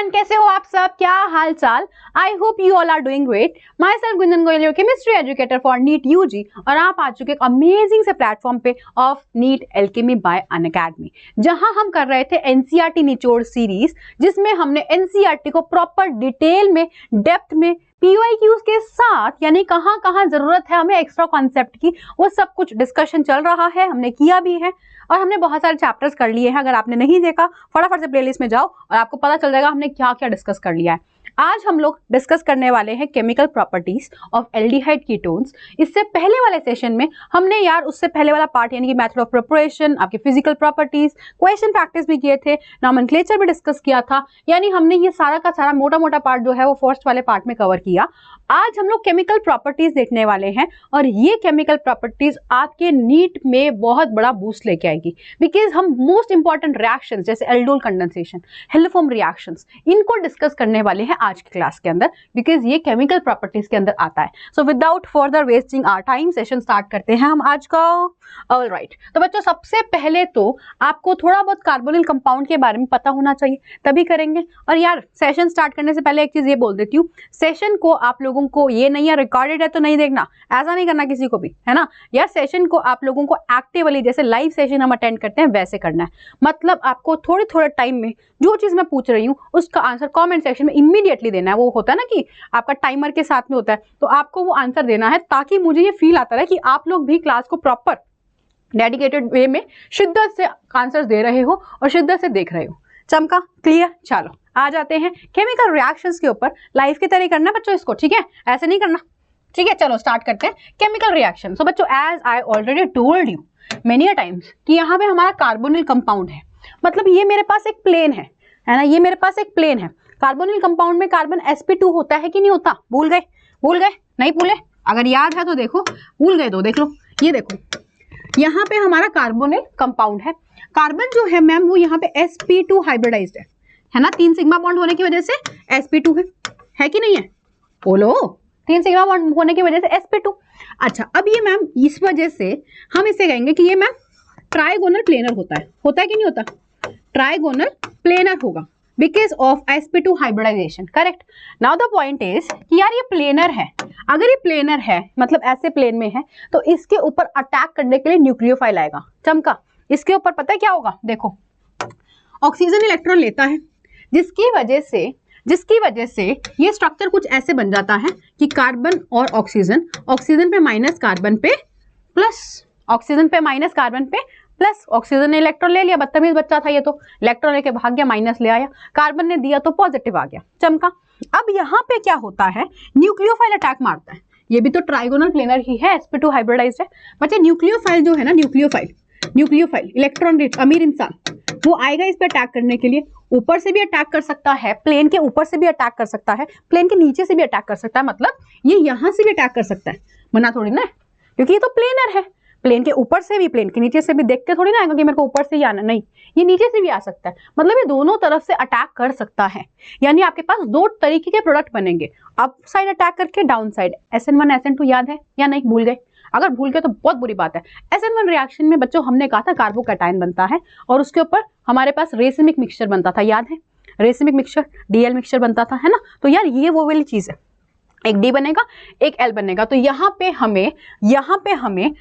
Everyone, कैसे हो आप सब? क्या हाल चाल? I hope you all are doing great. Myself Gunjan Goyal, your chemistry educator for NEET UG, और आप आ चुके एक अमेजिंग से प्लेटफॉर्म पे of NEET alchemy by Unacademy, जहां हम कर रहे थे एनसीईआरटी निचोड़ सीरीज, जिसमें हमने एनसीईआरटी को प्रॉपर डिटेल में, डेप्थ में, पीवाईक्यूज के साथ, यानी कहां कहां जरूरत है हमें एक्स्ट्रा कॉन्सेप्ट की, वो सब कुछ डिस्कशन चल रहा है, हमने किया भी है और हमने बहुत सारे चैप्टर्स कर लिए हैं। अगर आपने नहीं देखा, फटाफट से प्लेलिस्ट में जाओ और आपको पता चल जाएगा हमने क्या क्या डिस्कस कर लिया है। आज हम लोग डिस्कस करने वाले हैं chemical properties of aldehyde ketones. इससे पहले वाले सेशन में हमने उससे पहले वाला पार्ट यानी कि मेथड ऑफ प्रिपरेशन, आपके फिजिकल प्रॉपर्टीज, क्वेश्चन प्रैक्टिस भी किए थे, नॉमेनक्लेचर भी डिस्कस किया था, यानी हमने ये सारा का सारा मोटा मोटा पार्ट जो है वो फर्स्ट वाले पार्ट में कवर किया। आज हम लोग केमिकल प्रॉपर्टीज देखने वाले हैं और ये केमिकल प्रॉपर्टीज आपके नीट में बहुत बड़ा बूस्ट लेके आएगी, बिकॉज हम मोस्ट इंपॉर्टेंट रिएक्शंस जैसे एल्डोल कंडेंसेशन, हेलोफॉर्म रिएक्शंस, इनको डिस्कस करने वाले हैं आज की क्लास के अंदर, बिकॉज ये केमिकल प्रॉपर्टीज के अंदर आता है। So without further wasting our time session start करते हैं हम आज का। ऑलराइट, तो बच्चों सबसे पहले तो आपको थोड़ा बहुत कार्बोनिल कंपाउंड के बारे में पता होना चाहिए, तभी करेंगे। और यार सेशन स्टार्ट करने से पहले एक चीज ये बोल देती हूँ, सेशन को आप लोगों को ये नहीं है रिकॉर्डेड है तो नहीं देखना, ऐसा नहीं करना किसी को भी, है ना यार। सेशन को आप लोगों को एक्टिवली, जैसे लाइव सेशन हम अटेंड करते हैं वैसे करना है। मतलब आपको थोड़े थोड़े टाइम में जो चीज मैं पूछ रही हूँ उसका आंसर कमेंट सेक्शन में इमीडिएटली देना है। वो होता है ना कि आपका टाइमर के साथ में होता है, तो आपको वो आंसर देना है, ताकि मुझे ये फील आता रहे कि आप लोग भी क्लास को प्रॉपर डेडिकेटेड वे में शिद्दत से आंसर्स दे रहे हो और शिद्दत से देख रहे हो। चमका? क्लियर? चलो आ जाते हैं केमिकल रिएक्शंस के ऊपर। लाइफ की तरह करना बच्चों इसको, ठीक है, ऐसे नहीं करना, ठीक है। चलो स्टार्ट करते हैं केमिकल रिएक्शन। सो बच्चों, as I already told you many a times कि यहाँ पे हमारा कार्बोनिल कंपाउंड है, मतलब ये मेरे पास एक प्लेन है ना, ये मेरे पास एक प्लेन है। कार्बोनिल कंपाउंड में कार्बन sp2 होता है कि नहीं होता? भूल गए? नहीं भूले? अगर याद है तो देखो, भूल गए तो देख लो। ये देखो, यहाँ पे हमारा कार्बोनिल कंपाउंड है। कार्बन जो है मैम वो यहाँ पे sp2 हाइब्रिडाइज्ड है ना, 3 सिग्मा बॉन्ड होने की वजह से sp2 है कि नहीं है? बोलो, 3 सिग्मा बॉन्ड होने की वजह से sp2। अच्छा, अब ये मैम इस वजह से हम इसे कहेंगे कि ये मैम ट्राइगोनल प्लेनर होता है कि नहीं होता? ट्राइगोनल प्लेनर होगा because of sp2 hybridization, correct. Now the point is कि यार ये प्लेनर है, अगर ये प्लेनर है मतलब ऐसे प्लेन में है, तो इसके ऊपर अटैक करने के लिए न्यूक्लियोफाइल आएगा। चमका? इसके ऊपर पता है क्या होगा? देखो, ऑक्सीजन इलेक्ट्रॉन लेता है, जिसकी वजह से ये स्ट्रक्चर कुछ ऐसे बन जाता है कि कार्बन और ऑक्सीजन, ऑक्सीजन पे माइनस, कार्बन पे प्लस, ऑक्सीजन पे माइनस, कार्बन पे प्लस। ऑक्सीजन ने इलेक्ट्रॉन ले लिया, बदतमीज बच्चा था ये तो, इलेक्ट्रॉन लेके भाग गया, माइनस ले आया। कार्बन ने दिया तो पॉजिटिव आ गया। चमका? अब यहाँ पे क्या होता है, न्यूक्लियोफाइल अटैक मारता है। ये भी तो ट्राइगोनल प्लेनर ही है, sp2 हाइब्रिडाइज्ड है। बच्चे न्यूक्लियोफाइल जो है ना, न्यूक्लियोफाइल इलेक्ट्रॉन रिच अमीर इंसान, वो आएगा इस पे अटैक करने के लिए। ऊपर से भी अटैक कर सकता है, प्लेन के ऊपर से भी अटैक कर सकता है, प्लेन के नीचे से भी अटैक कर सकता है, मतलब ये यहाँ से भी अटैक कर सकता है, मना थोड़ी ना, क्योंकि ये तो प्लेनर है। प्लेन के ऊपर से भी, प्लेन के नीचे से भी, देख के थोड़ी ना आएगा कि मेरे को ऊपर से ही आना, नहीं, ये नीचे से भी आ सकता है, मतलब ये दोनों तरफ से अटैक कर सकता है। यानी आपके पास दो तरीके के प्रोडक्ट बनेंगे, अप साइड अटैक करके डाउन साइड। SN1 SN2 याद है या नहीं? भूल गए? अगर भूल गए तो बहुत बुरी बात है। SN1 रिएक्शन में बच्चों हमने कहा था कार्बोकैटायन बनता है और उसके ऊपर हमारे पास रेसिमिक मिक्सचर बनता था, याद है? रेसिमिक मिक्सचर, DL मिक्सचर बनता था, है ना। तो यार ये वो वाली चीज है, एक D बनेगा, एक L बनेगा। तो यहाँ पे हमें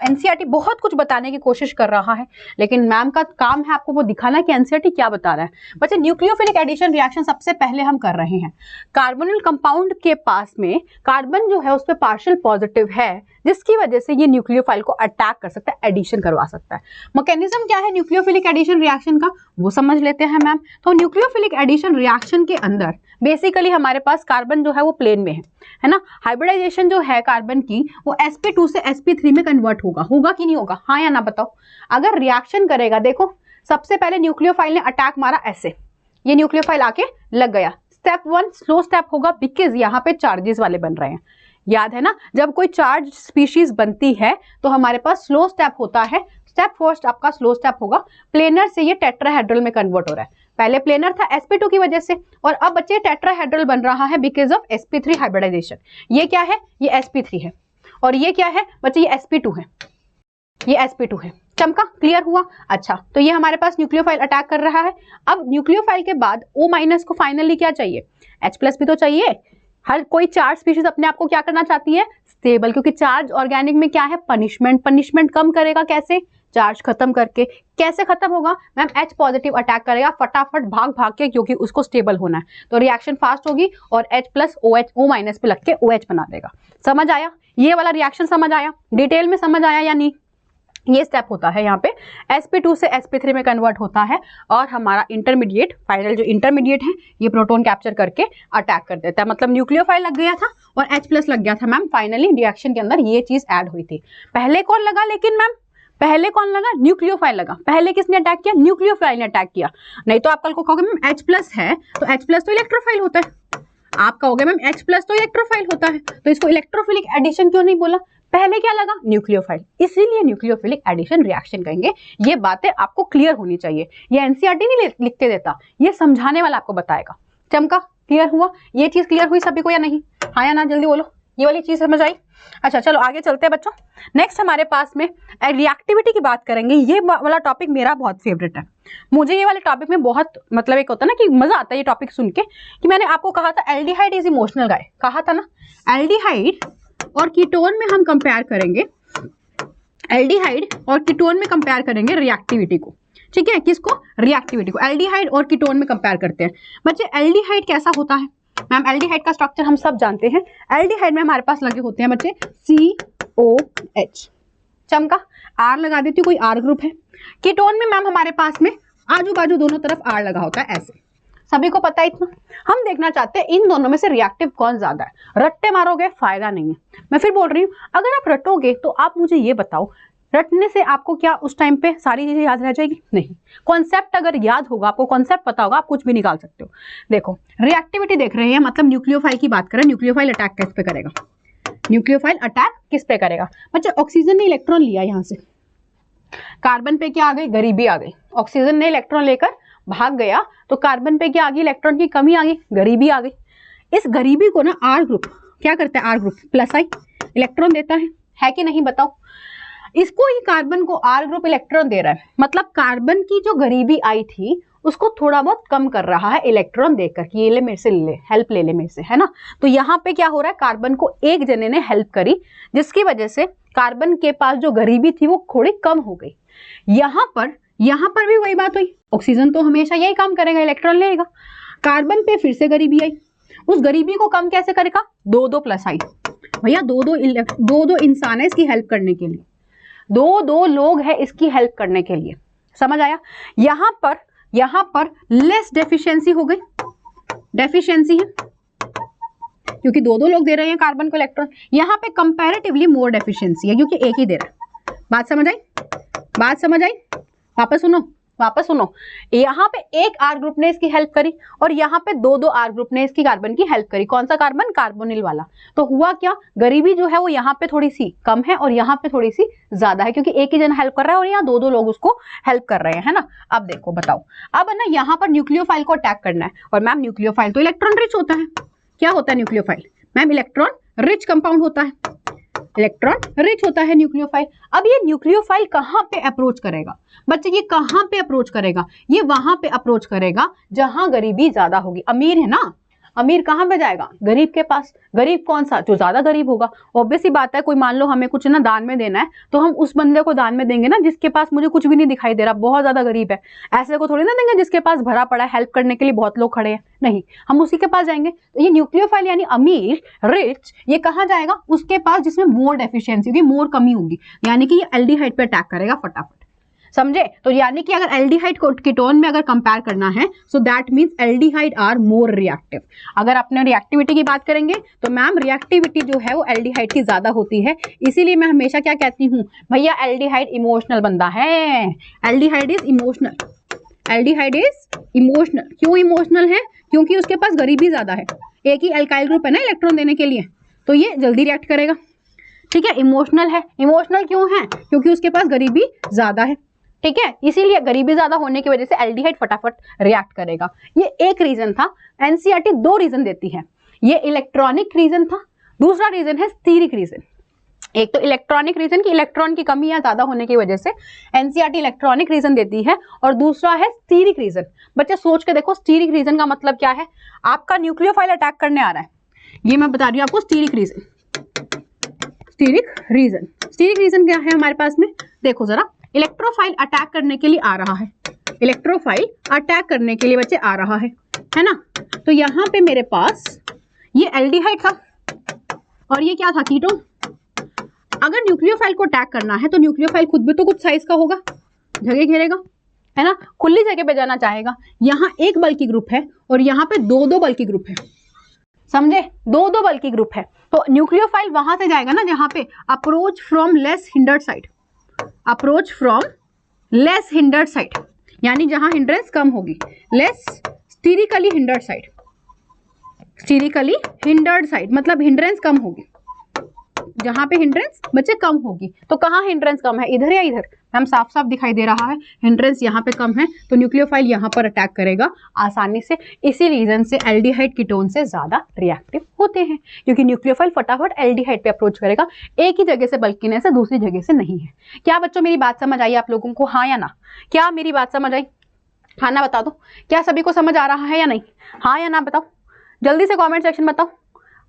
NCERT बहुत कुछ बताने की कोशिश कर रहा है, लेकिन मैम का काम है आपको वो दिखाना कि NCERT क्या बता रहा है। बच्चे, न्यूक्लियोफिलिक एडिशन रिएक्शन सबसे पहले हम कर रहे हैं। कार्बोनिल कंपाउंड के पास में कार्बन जो है उस पर पार्शियल पॉजिटिव है, जिसकी वजह से ये न्यूक्लियोफाइल को अटैक कर सकता है, एडिशन करवा सकता है। मैकेनिज्म क्या है न्यूक्लियोफिलिक एडिशन रिएक्शन का, वो समझ लेते हैं मैम। तो न्यूक्लियोफिलिक एडिशन रिएक्शन के अंदर बेसिकली हमारे पास कार्बन जो है वो प्लेन में है ना। हाइब्रिडाइजेशन जो है कार्बन की, वो sp2 से sp3 में कन्वर्ट होगा कि नहीं होगा? हाँ या ना बताओ। अगर रिएक्शन करेगा, देखो सबसे पहले न्यूक्लियोफाइल ने अटैक मारा ऐसे, ये न्यूक्लियोफाइल आके लग गया। स्टेप 1 स्लो स्टेप होगा, बिकॉज यहाँ पे चार्जेस वाले बन रहे हैं, याद है ना। जब कोई चार्ज स्पीशीज बनती है तो हमारे पास स्लो स्टेप होता है। स्टेप फर्स्ट आपका स्लो स्टेप होगा, प्लेनर से ये टेट्राहेड्रल में कन्वर्ट हो रहा है। पहले प्लेनर था sp2 की वजह से, और अब बच्चे टेट्राहेड्रल बन रहा है बिकॉज ऑफ sp3 हाइब्रिडाइजेशन। ये क्या है? ये sp3 है, और ये क्या है बच्चे? ये sp2 है, ये sp2 है। चमका, क्लियर हुआ। अच्छा, तो ये हमारे पास न्यूक्लियोफाइल अटैक कर रहा है। अब न्यूक्लियोफाइल के बाद O- को फाइनली क्या चाहिए, H+ भी तो चाहिए। हर कोई चार्ज स्पीशीज अपने आप को क्या करना चाहती है, स्टेबल, क्योंकि चार्ज ऑर्गेनिक में क्या है, पनिशमेंट। पनिशमेंट कम करेगा कैसे, चार्ज खत्म करके। कैसे खत्म होगा मैम, H+ अटैक करेगा फटाफट भाग भाग के, क्योंकि उसको स्टेबल होना है, तो रिएक्शन फास्ट होगी और H+ O- पे लग के OH बना देगा। समझ आया, ये वाला रिएक्शन समझ आया, डिटेल में समझ आया या नहीं। ये स्टेप होता है यहाँ पे, sp2 से sp3 में कन्वर्ट होता है और हमारा इंटरमीडिएट, फाइनल जो इंटरमीडिएट है, ये प्रोटॉन कैप्चर करके अटैक कर देता है। मतलब न्यूक्लियोफाइल लग गया था और H+ लग गया था मैम, फाइनली रिएक्शन के अंदर ये चीज ऐड हुई थी। पहले कौन लगा, लेकिन मैम पहले कौन लगा, न्यूक्लियोफाइल लगा। पहले किसने अटैक किया, न्यूक्लियोफाइल ने अटैक किया। नहीं तो आप कल को कहोगे मैम H+ है तो H+ तो इलेक्ट्रोफाइल होता है, आप कहोगे मैम H+ तो इलेक्ट्रोफाइल होता है, तो इसको इलेक्ट्रोफिलिक एडिशन क्यों नहीं बोला, पहले क्या लगा, न्यूक्लियोफाइल, इसीलिए न्यूक्लियोफिलिक एडिशन रिएक्शन कहेंगे। ये बातें आपको क्लियर होनी चाहिए, ये एनसीईआरटी नहीं लिख के देता, ये समझाने वाला आपको बताएगा। चमका, क्लियर हुआ, ये चीज क्लियर हुई सभी को या नहीं, हाँ या ना, जल्दी बोलो, ये वाली चीज समझ आई। अच्छा चलो आगे चलते हैं बच्चों। नेक्स्ट हमारे पास में रिएक्टिविटी की बात करेंगे। ये वाला टॉपिक मेरा बहुत फेवरेट है, मुझे ये वाले टॉपिक में बहुत मतलब एक होता है ना कि मजा आता है ये टॉपिक सुन के, कि मैंने आपको कहा था एल्डिहाइड इज इमोशनल गाय, कहा था ना। एल्डिहाइड और कीटोन में हम कंपेयर करेंगे, एल्डिहाइड और कीटोन में कंपेयर करेंगे रिएक्टिविटी को, ठीक है, किसको, रिएक्टिविटी को। एल्डिहाइड और कीटोन में कंपेयर करते हैं बच्चे। एल्डिहाइड कैसा होता है मैम, एल्डिहाइड का स्ट्रक्चर हम सब जानते हैं। एल्डिहाइड में हमारे पास लगे होते हैं बच्चे COH, चमका, R लगा देती हूँ, कोई R ग्रुप है। कीटोन में मैम हमारे पास में आजू बाजू दोनों तरफ R लगा होता है, ऐसे, सभी को पता है इतना। हम देखना चाहते हैं इन दोनों में से रिएक्टिव कौन ज्यादा है। रट्टे मारोगे फायदा नहीं है, मैं फिर बोल रही हूँ, अगर आप रटोगे तो आप मुझे ये बताओ, रटने से आपको क्या उस टाइम पे सारी चीजें याद रह जाएगी, नहीं। कॉन्सेप्ट अगर याद होगा, आपको कॉन्सेप्ट पता होगा, आप कुछ भी निकाल सकते हो। देखो रिएक्टिविटी देख रहे हैं, मतलब न्यूक्लियोफाइल की बात करें, न्यूक्लियोफाइल अटैक किस पे करेगा, न्यूक्लियोफाइल अटैक किस पे करेगा बच्चे, ऑक्सीजन ने इलेक्ट्रॉन लिया यहाँ से, कार्बन पे क्या आ गई, गरीबी आ गई। ऑक्सीजन ने इलेक्ट्रॉन लेकर भाग गया तो कार्बन पे क्या आ गई, इलेक्ट्रॉन की कमी आ गई, गरीबी आ गई। इस गरीबी को ना R ग्रुप क्या करता है, R ग्रुप +I इलेक्ट्रॉन देता है कि नहीं बताओ। इसको ही कार्बन को R ग्रुप इलेक्ट्रॉन दे रहा है, मतलब कार्बन की जो गरीबी आई थी उसको थोड़ा बहुत कम कर रहा है इलेक्ट्रॉन देकर कि ये ले मेरे से ले, हेल्प ले ले मेरे से, है ना। तो यहाँ पे क्या हो रहा है, कार्बन को एक जने ने हेल्प करी, जिसकी वजह से कार्बन के पास जो गरीबी थी वो थोड़ी कम हो गई। यहाँ पर भी वही बात हुई, ऑक्सीजन तो हमेशा यही काम करेगा, इलेक्ट्रॉन लेगा। कार्बन पे फिर से गरीबी आई, उस गरीबी को कम कैसे करेगा, 2 +I भैया, दो इंसान है इसकी हेल्प करने के लिए, दो लोग हैं इसकी हेल्प करने के लिए, समझ आया। यहाँ पर लेस डेफिशिएंसी हो गई, डेफिशिएंसी है क्योंकि दो लोग दे रहे हैं कार्बन को इलेक्ट्रॉन। यहाँ पे कंपैरेटिवली मोर डेफिशिएंसी है क्योंकि एक ही दे रहा है। बात समझ आई, बात समझ आई, वापस सुनो, यहाँ पे एक R ग्रुप ने इसकी हेल्प करी और यहाँ पे दो R ग्रुप ने इसकी कार्बन की हेल्प करी। कौन सा कार्बन, कार्बोनिल वाला। तो हुआ क्या, गरीबी जो है वो यहाँ पे थोड़ी सी कम है और यहाँ पे थोड़ी सी ज्यादा है, क्योंकि एक ही जन हेल्प कर रहा है और यहाँ दो लोग उसको हेल्प कर रहे हैं, है ना। अब देखो बताओ, अब है ना यहाँ पर न्यूक्लियोफाइल को अटैक करना है, और मैम न्यूक्लियोफाइल तो इलेक्ट्रॉन रिच होता है। क्या होता है nucleophile ma'am, electron rich compound होता है, इलेक्ट्रॉन रिच होता है न्यूक्लियोफाइल। अब ये न्यूक्लियोफाइल कहां पे अप्रोच करेगा बच्चे, ये कहां पे अप्रोच करेगा, ये वहां पे अप्रोच करेगा जहां गरीबी ज्यादा होगी। अमीर है ना, अमीर कहां पे जाएगा, गरीब के पास। गरीब कौन सा, जो ज्यादा गरीब होगा। ऑब्वियस ही बात है, कोई मान लो हमें कुछ ना दान में देना है तो हम उस बंदे को दान में देंगे ना जिसके पास मुझे कुछ भी नहीं दिखाई दे रहा, बहुत ज्यादा गरीब है। ऐसे को थोड़ी ना देंगे जिसके पास भरा पड़ा है, हेल्प करने के लिए बहुत लोग खड़े हैं, नहीं, हम उसी के पास जाएंगे। तो ये न्यूक्लियोफाइल यानी अमीर, रिच, ये कहाँ जाएगा, उसके पास जिसमें मोर डेफिशिएंसी होगी, मोर कमी होगी, यानी कि ये एल्डिहाइड पे अटैक करेगा फटाफट, समझे। तो यानी कि अगर एल्डिहाइड को कीटोन में अगर कंपेयर करना है, so that means aldehyde are more reactive. अगर अपने रिएक्टिविटी की बात करेंगे तो मैम रिएक्टिविटी जो है वो एल्डिहाइड की ज्यादा होती है। इसीलिए मैं हमेशा क्या कहती हूँ भैया, एल्डिहाइड इमोशनल बंदा है, aldehyde is emotional, aldehyde is emotional. क्यों इमोशनल है, क्योंकि उसके पास गरीबी ज्यादा है, एक ही एल्काइल ग्रुप है ना इलेक्ट्रॉन देने के लिए, तो ये जल्दी रिएक्ट करेगा, ठीक है। इमोशनल है, इमोशनल क्यों है, क्योंकि उसके पास गरीबी ज्यादा है, ठीक है। इसीलिए गरीबी ज्यादा होने की वजह से एल्डिहाइड फटाफट रिएक्ट करेगा। ये एक रीजन था। एनसीईआरटी 2 रीजन देती है, ये इलेक्ट्रॉनिक रीजन था, दूसरा रीजन है स्टीरिक रीजन। एक तो इलेक्ट्रॉनिक रीजन की इलेक्ट्रॉन की कमी या ज्यादा होने की वजह से एनसीईआरटी इलेक्ट्रॉनिक रीजन देती है, और दूसरा है स्टीरिक रीजन। बच्चे सोच के देखो स्टीरिक रीजन का मतलब क्या है। आपका न्यूक्लियोफाइल अटैक करने आ रहा है, ये मैं बता रही हूँ आपको steric reason. Steric reason, steric reason क्या है हमारे पास में, देखो जरा, इलेक्ट्रोफाइल अटैक करने के लिए आ रहा है, इलेक्ट्रोफाइल अटैक करने के लिए बच्चे आ रहा है ना। तो यहाँ पे मेरे पास ये एल्डिहाइड था और ये क्या था, कीटोन। अगर न्यूक्लियोफाइल को अटैक करना है तो न्यूक्लियोफाइल खुद भी तो कुछ साइज का होगा, जगह घेरेगा, है ना, खुली जगह पे जाना चाहेगा। यहाँ एक बल्कि ग्रुप है और यहाँ पे दो दो बल्कि ग्रुप है, समझे, दो दो बल्कि ग्रुप है। तो न्यूक्लियोफाइल वहां से जाएगा ना जहां पे approach from less hindered side, approach from less hindered side, यानी जहां हिंड्रेंस कम होगी, less sterically hindered side, sterically hindered side मतलब हिंड्रेंस कम होगी, जहां पे हिंड्रेंस बच्चे कम होगी। तो कहाँ हिंड्रेंस कम है, इधर या इधर, हम साफ साफ दिखाई दे रहा है हिंड्रेंस यहाँ पे कम है, तो न्यूक्लियोफाइल यहाँ पर अटैक करेगा आसानी से। इसी रीजन से एल्डिहाइड कीटोन से ज्यादा रिएक्टिव होते हैं, क्योंकि न्यूक्लियोफाइल फटाफट एल्डिहाइड पे अप्रोच करेगा, एक ही जगह से बल्किनेस है, दूसरी जगह से नहीं है। क्या बच्चों मेरी बात समझ आई आप लोगों को, हाँ या ना? क्या मेरी बात समझ आई, हाँ ना बता दो। क्या सभी को समझ आ रहा है या नहीं, हाँ या ना बताओ, जल्दी से कॉमेंट सेक्शन बताओ।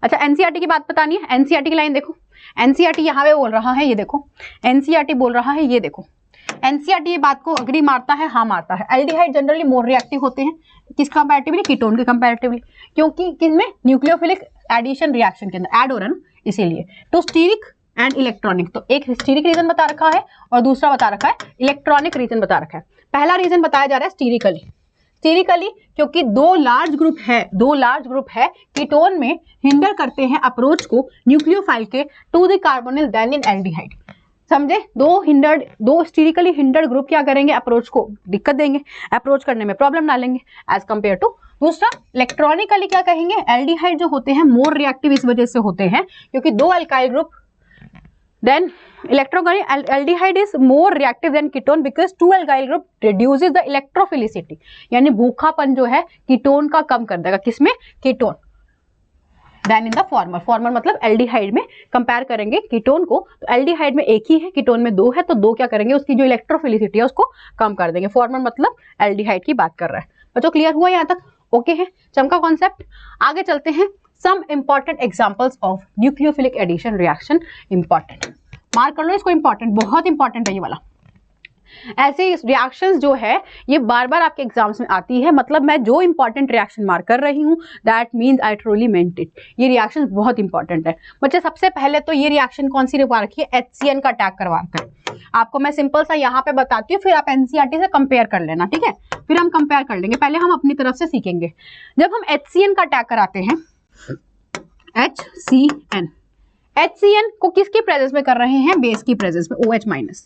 अच्छा, एनसीईआरटी की बात बतानी है, एनसीईआरटी की लाइन देखो, एनसीईआरटी यहाँ पे बोल रहा है, ये देखो एनसीईआरटी बोल रहा है, ये देखो एनसीईआरटी ये बात को अग्री मारता है, हाँ मारता है। एल्डिहाइड जनरली मोर रिएक्टिव होते हैं, किस कंपैरेटिवली, कीटोन के कंपैरेटिवली, क्योंकि किनमें, न्यूक्लियोफिलिक एडिशन रिएक्शन के अंदर ऐड हो रहा है ना, इसीलिए। तो स्टीरिक एंड इलेक्ट्रॉनिक, तो एक स्टीरिक रीजन बता रखा है और दूसरा बता रखा है इलेक्ट्रॉनिक रीजन बता रखा है। पहला रीजन बताया जा रहा है स्टीरिकली, स्टीरिकली क्योंकि दो लार्ज ग्रुप है कीटोन में हिंडर करते हैं अप्रोच को न्यूक्लियोफाइल के to the carbonyl than in aldehyde, समझे। दो स्टीरिकली हिंडर्ड ग्रुप क्या करेंगे, अप्रोच को दिक्कत देंगे, अप्रोच करने में प्रॉब्लम डालेंगे एज कंपेयर टू। दूसरा इलेक्ट्रॉनिकली क्या कहेंगे, एल्डिहाइड जो होते हैं मोर रिएक्टिव इस वजह से होते हैं क्योंकि दो alkyl group, then aldehyde is more reactive than ketone because two alkyl group reduces the electrophilicity, यानी भूखापन जो है कीटोन का कम कर देगा, किसमें, ketone, than in the former, former मतलब एल्डिहाइड में कंपेयर करेंगे कीटोन को, तो एल्डिहाइड में एक ही है, कीटोन में दो है, तो दो क्या करेंगे, उसकी जो इलेक्ट्रोफिलिसिटी है उसको कम कर देंगे। फॉर्मर मतलब एल्डिहाइड की बात कर रहा है। बच्चों क्लियर हुआ यहाँ तक, ओके है, चमका कॉन्सेप्ट। आगे चलते हैं, some important examples of nucleophilic addition reaction, important, mark कर लो इसको, इंपॉर्टेंट, बहुत इंपॉर्टेंट है ये वाला। ऐसे रिएक्शंस जो है ये बार बार आपके एग्जाम्स में आती है, मतलब मैं जो इंपॉर्टेंट रिएक्शन मार्क कर रही हूँ that means I truly meant it. ये रिएक्शन बहुत इंपॉर्टेंट है बच्चे। सबसे पहले तो ये रिएक्शन कौन सी करवा रखी है, HCN का अटैक करवा रखा है। आपको मैं सिंपल सा यहाँ पे बताती हूँ, फिर आप एनसीईआरटी से कंपेयर कर लेना, ठीक है, फिर हम कंपेयर कर लेंगे, पहले हम अपनी तरफ से सीखेंगे। जब हम HCN का अटैक कराते हैं, HCN को किसकी प्रेजेंस में कर रहे हैं, बेस की प्रेजेंस में, OH माइनस,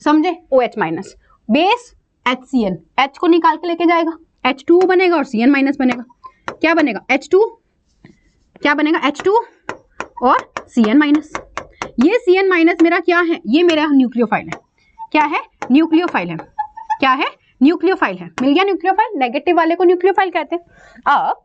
समझे, OH minus, base HCN, H को निकाल के लेके जाएगा, H2O बनेगा और CN माइनस बनेगा, क्या बनेगा, H2, क्या बनेगा, H2 और CN माइनस। ये CN माइनस मेरा क्या है, ये मेरा न्यूक्लियोफाइल है, क्या है, न्यूक्लियोफाइल है, क्या है, न्यूक्लियोफाइल है, मिल गया न्यूक्लियोफाइल, नेगेटिव वाले को न्यूक्लियोफाइल कहते हैं। अब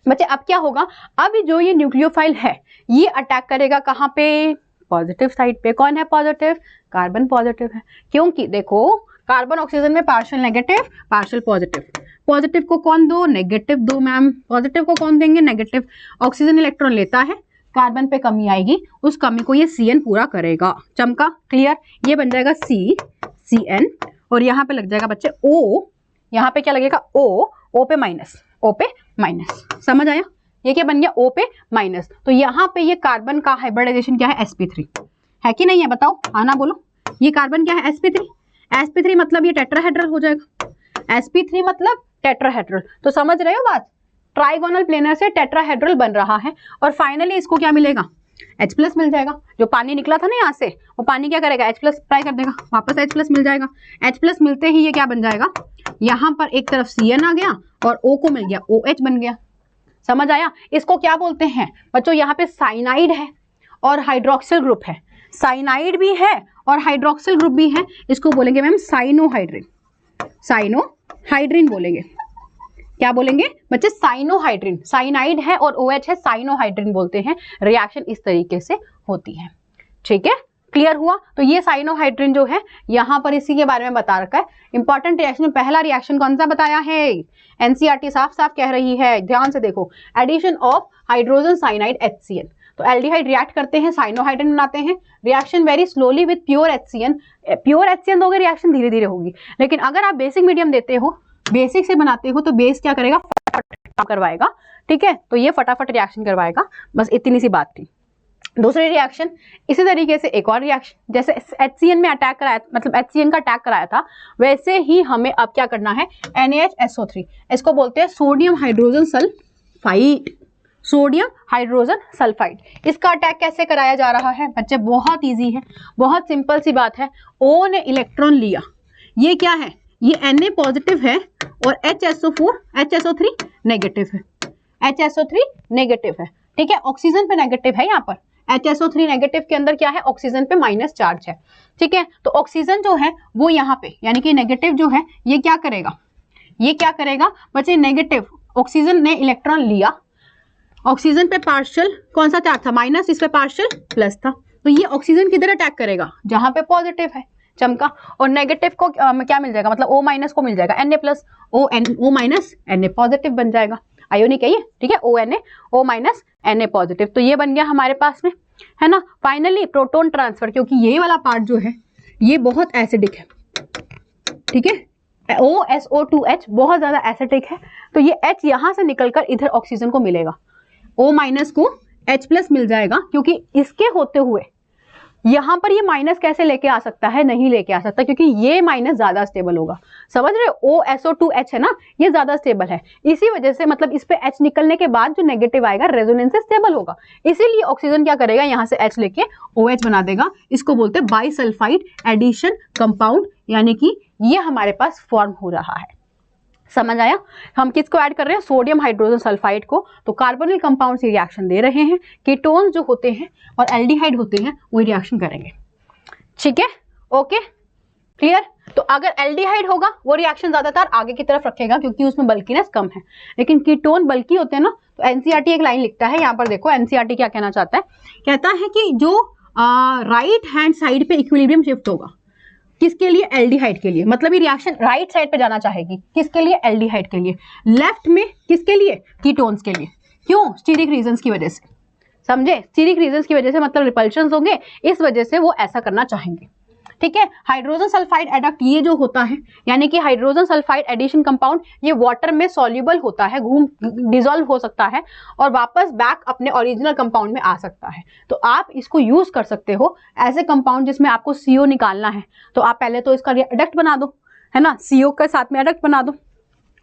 बच्चे अब क्या होगा, अब जो ये न्यूक्लियोफाइल है ये अटैक करेगा कहाँ पे, पॉजिटिव साइड पे। कौन है पॉजिटिव, कार्बन पॉजिटिव है, क्योंकि देखो कार्बन ऑक्सीजन में partial negative partial positive, positive को कौन दो, नेगेटिव दो मैम, पॉजिटिव को कौन देंगे, नेगेटिव। ऑक्सीजन इलेक्ट्रॉन लेता है, कार्बन पे कमी आएगी, उस कमी को ये CN पूरा करेगा। चमका, क्लियर, ये बन जाएगा CN और यहाँ पे लग जाएगा बच्चे O, यहाँ पे क्या लगेगा O पे माइनस, O पे माइनस, समझ आया, ये क्या बन गया, O पे माइनस। तो यहाँ पे ये कार्बन का हाइब्रिडाइजेशन क्या है, sp3 है कि नहीं है, बताओ, आना बोलो। ये कार्बन क्या है, sp3 मतलब ये टेट्राहेड्रल हो जाएगा, sp3 मतलब टेट्राहेड्रल। तो समझ रहे हो बात, ट्राइगोनल प्लेनर से टेट्राहेड्रल बन रहा है और फाइनली इसको क्या मिलेगा, H प्लस मिल जाएगा। जो पानी निकला था ना यहाँ से, वो पानी क्या करेगा, H प्लस ट्राई कर देगा, वापस H प्लस मिल जाएगा। H प्लस मिलते ही ये क्या बन जाएगा, यहाँ पर एक तरफ CN आ गया और O को मिल गया, OH बन गया। समझ आया, इसको क्या बोलते हैं बच्चों, यहाँ पे साइनाइड है और हाइड्रोक्सिल ग्रुप है, साइनाइड भी है और हाइड्रोक्सिल ग्रुप भी है, इसको बोलेंगे मैम साइनोहाइड्रिन, साइनोहाइड्रिन बोलेंगे। क्या बोलेंगे बच्चे, साइनोहाइड्रिन, साइनाइड है और OH है, साइनोहाइड्रिन बोलते हैं। रिएक्शन इस तरीके से होती है। ठीक है, क्लियर हुआ। तो ये साइनोहाइड्रिन जो है यहाँ पर इसी के बारे में बता रखा है। इंपॉर्टेंट रिएक्शन में पहला रिएक्शन कौन सा बताया है, एनसीईआरटी साफ साफ कह रही है, ध्यान से देखो, addition of hydrogen cyanide HCl। तो एल्डिहाइड रिएक्ट करते हैं, साइनोहाइड्रिन बनाते हैं, reaction very slowly with pure HCl। Pure HCl दोगे रिएक्शन धीरे धीरे होगी, लेकिन अगर आप बेसिक मीडियम देते हो, बेसिक से बनाते हो, तो बेस क्या करेगा, फटाफट करवाएगा। ठीक है, तो ये फटाफट रिएक्शन करवाएगा, बस इतनी सी बात थी। दूसरी रिएक्शन इसी तरीके से एक और रिएक्शन, जैसे HCl में अटैक कराया, मतलब HCl का अटैक कराया था, वैसे ही हमें अब क्या करना है, NaHSO3, इसको बोलते हैं sodium hydrogen sulphide. Sodium hydrogen sulphide, इसका अटैक कैसे कराया जा रहा है बच्चे, बहुत इजी है, बहुत सिंपल सी बात है। O ने इलेक्ट्रॉन लिया, ये क्या है, ये Na पॉजिटिव है और HSO3 नेगेटिव है, HSO3 नेगेटिव है। ठीक है, ऑक्सीजन पे नेगेटिव है, यहाँ पर HSO3 नेगेटिव के अंदर क्या है, ऑक्सीजन पे माइनस चार्ज है। ठीक है, तो ऑक्सीजन जो है वो यहाँ पे, यानी कि नेगेटिव जो है ये क्या करेगा, ये क्या करेगा बच्चे, नेगेटिव ऑक्सीजन ने इलेक्ट्रॉन लिया, ऑक्सीजन पे पार्शियल कौन सा चार्ज था, माइनस, इस पे पार्शियल प्लस था, तो ये ऑक्सीजन किधर अटैक करेगा, जहां पे पॉजिटिव है, चमका, और नेगेटिव को क्या मिल जाएगा, मतलब O माइनस को मिल जाएगा Na plus, O minus Na positive बन जाएगा, आयोनिक है ये। ठीक है, ONA, O minus Na positive, तो ये बन गया हमारे पास में, है ना। फाइनली प्रोटोन ट्रांसफर, क्योंकि ये वाला पार्ट जो है ये बहुत एसिडिक है, ठीक है, OSO2H बहुत ज्यादा एसिडिक है, तो ये H यहां से निकलकर इधर ऑक्सीजन को मिलेगा, O माइनस को H प्लस मिल जाएगा, क्योंकि इसके होते हुए यहां पर ये माइनस कैसे लेके आ सकता है, नहीं लेके आ सकता, क्योंकि ये माइनस ज्यादा स्टेबल होगा, समझ रहे हो, OSO2H है ना, ये ज्यादा स्टेबल है, इसी वजह से मतलब इस पे H निकलने के बाद जो नेगेटिव आएगा रेजोनेंस से स्टेबल होगा, इसीलिए ऑक्सीजन क्या करेगा, यहाँ से H लेके OH बना देगा, इसको बोलते हैं बाइसल्फाइड एडिशन कंपाउंड, यानी कि ये हमारे पास फॉर्म हो रहा है। समझ आया, हम किसको ऐड कर रहे हैं, सोडियम हाइड्रोजन सल्फाइड को, तो कार्बोनिल कंपाउंड से रिएक्शन दे रहे हैं, कीटोन जो होते हैं और एल्डिहाइड होते हैं वो रिएक्शन करेंगे। ठीक है, ओके, क्लियर। तो अगर एल्डिहाइड होगा वो रिएक्शन ज्यादातर आगे की तरफ रखेगा, क्योंकि उसमें बल्कीनेस कम है, लेकिन कीटोन बल्की होते हैं ना, तो एनसीईआरटी एक लाइन लिखता है, यहाँ पर देखो एनसीईआरटी क्या कहना चाहता है, कहता है कि जो राइट हैंड साइड पे इक्विलिब्रियम शिफ्ट होगा, किसके लिए, एल्डिहाइड के लिए, मतलब ये रिएक्शन राइट साइड पे जाना चाहेगी, किसके लिए, एल्डिहाइड के लिए, लेफ्ट में किसके लिए, कीटोन्स के लिए, क्यों, स्टीरिक रीजंस की वजह से, समझे, स्टीरिक रीजंस की वजह से, मतलब रिपल्शंस होंगे, इस वजह से वो ऐसा करना चाहेंगे। ठीक है, हाइड्रोजन सल्फाइड एडक्ट ये जो होता है, यानी कि हाइड्रोजन सल्फाइड एडिशन कंपाउंड, ये वाटर में सॉल्युबल होता है, डिसॉल्व हो सकता है और वापस बैक अपने ओरिजिनल कंपाउंड में आ सकता है, तो आप इसको यूज कर सकते हो एज ए कंपाउंड जिसमें आपको CO निकालना है, तो आप पहले तो इसका एडक्ट बना दो, है ना, CO के साथ में एडक्ट बना दो,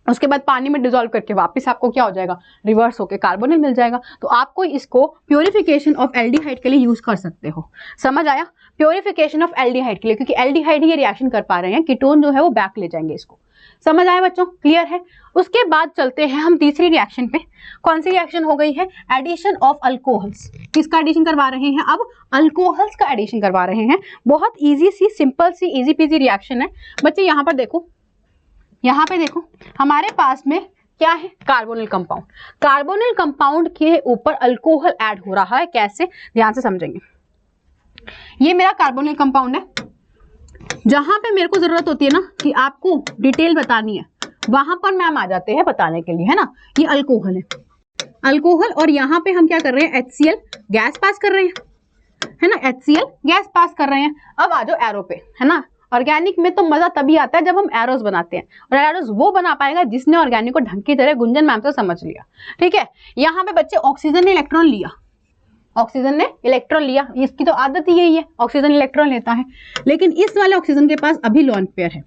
उसके बाद पानी में डिसॉल्व करके वापस आपको क्या हो जाएगा, रिवर्स होके कार्बोनिल मिल जाएगा, तो आपको इसको प्योरिफिकेशन ऑफ एल्डिहाइड के लिए यूज कर सकते हो। समझ आया, प्योरिफिकेशन ऑफ एल्डिहाइड के लिए, क्योंकि एल्डिहाइड ये रिएक्शन कर पा रहे हैं, कीटोन जो है वो बैक ले जाएंगे इसको। समझ आया बच्चों, क्लियर है। उसके बाद चलते हैं हम तीसरी रिएक्शन पे, कौन सी रिएक्शन हो गई है, एडिशन ऑफ अल्कोहल्स। किसका एडिशन करवा रहे हैं, अब अल्कोहल्स का एडिशन करवा रहे हैं। बहुत इजी सी, सिंपल सी, इजी पीजी रिएक्शन है बच्चे। यहाँ पर देखो, यहाँ पे देखो, हमारे पास में क्या है, कार्बोनिल कंपाउंड, कार्बोनिल कंपाउंड के ऊपर अल्कोहल ऐड हो रहा है, कैसे, ध्यान से समझेंगे। ये मेरा कार्बोनिल कंपाउंड है, जहां पे मेरे को जरूरत होती है ना कि आपको डिटेल बतानी है, वहां पर मैम आ जाते हैं बताने के लिए, है ना। ये अल्कोहल है, अल्कोहल, और यहाँ पे हम क्या कर रहे हैं, HCl गैस पास कर रहे हैं, है ना, HCl गैस पास कर रहे हैं। अब आ जाओ एरो पे, है ना। ऑर्गेनिक में तो मजा तभी आता है जब हम एरोस बनाते हैं, और एरोस वो बना पाएगा जिसने ऑर्गेनिक को ढंग की तरह गुंजन मैम से समझ लिया। ठीक है, यहाँ पे बच्चे ऑक्सीजन ने इलेक्ट्रॉन लिया, ऑक्सीजन ने इलेक्ट्रॉन लिया, इसकी तो आदत ही यही है, ऑक्सीजन इलेक्ट्रॉन लेता है, लेकिन इस वाले ऑक्सीजन के पास अभी लोन पेयर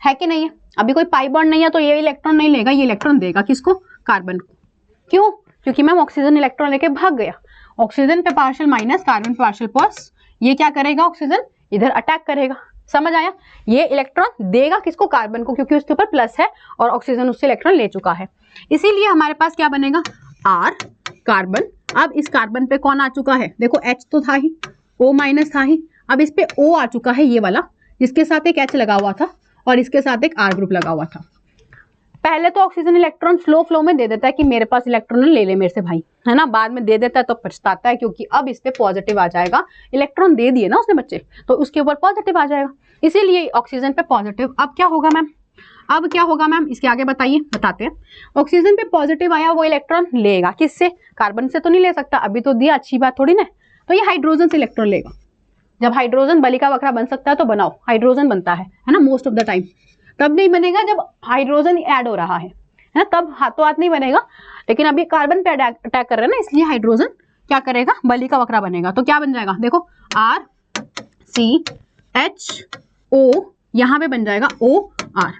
है कि नहीं है, अभी कोई पाई बॉन्ड नहीं है, तो ये इलेक्ट्रॉन नहीं लेगा, ये इलेक्ट्रॉन देगा किसको, कार्बन को। क्यों, क्योंकि मैम ऑक्सीजन इलेक्ट्रॉन लेके भाग गया, ऑक्सीजन पे पार्शियल माइनस, कार्बन पे पार्शियल प्लस, ये क्या करेगा, ऑक्सीजन इधर अटैक करेगा। समझ आया, ये इलेक्ट्रॉन देगा किसको, कार्बन को, क्योंकि उसके ऊपर प्लस है और ऑक्सीजन उससे इलेक्ट्रॉन ले चुका है, इसीलिए हमारे पास क्या बनेगा, R कार्बन। अब इस कार्बन पे कौन आ चुका है, देखो H तो था ही, O माइनस था ही, अब इस पे O आ चुका है, ये वाला, जिसके साथ एक H लगा हुआ था और इसके साथ एक R ग्रुप लगा हुआ था। पहले तो ऑक्सीजन इलेक्ट्रॉन स्लो फ्लो में दे देता है कि मेरे पास इलेक्ट्रॉन ले ले मेरे से भाई, है ना, बाद में दे देता है तो पछताता है, क्योंकि अब इस पे पॉजिटिव आ जाएगा, इलेक्ट्रॉन दे दिए ना उसने बच्चे, तो उसके ऊपर पॉजिटिव आ जाएगा, इसीलिए ऑक्सीजन पे पॉजिटिव। अब क्या होगा मैम, अब क्या होगा मैम, इसके आगे बताइए, बताते हैं। ऑक्सीजन पे पॉजिटिव आया, वो इलेक्ट्रॉन लेगा किससे, कार्बन से तो नहीं ले सकता, अभी तो दिया, अच्छी बात थोड़ी ना, तो ये हाइड्रोजन से इलेक्ट्रॉन लेगा। जब हाइड्रोजन बलिका वक्रा बन सकता है तो बनाओ, हाइड्रोजन बनता है ना, मोस्ट ऑफ द टाइम। तब नहीं बनेगा जब हाइड्रोजन ऐड हो रहा है ना, तब हाथों हाथ नहीं बनेगा, लेकिन अभी कार्बन पे अटैक कर रहे हैं ना, इसलिए हाइड्रोजन क्या करेगा, बलिका वक्रा बनेगा। तो क्या बन जाएगा, देखो RCHO, यहाँ पे बन जाएगा OR,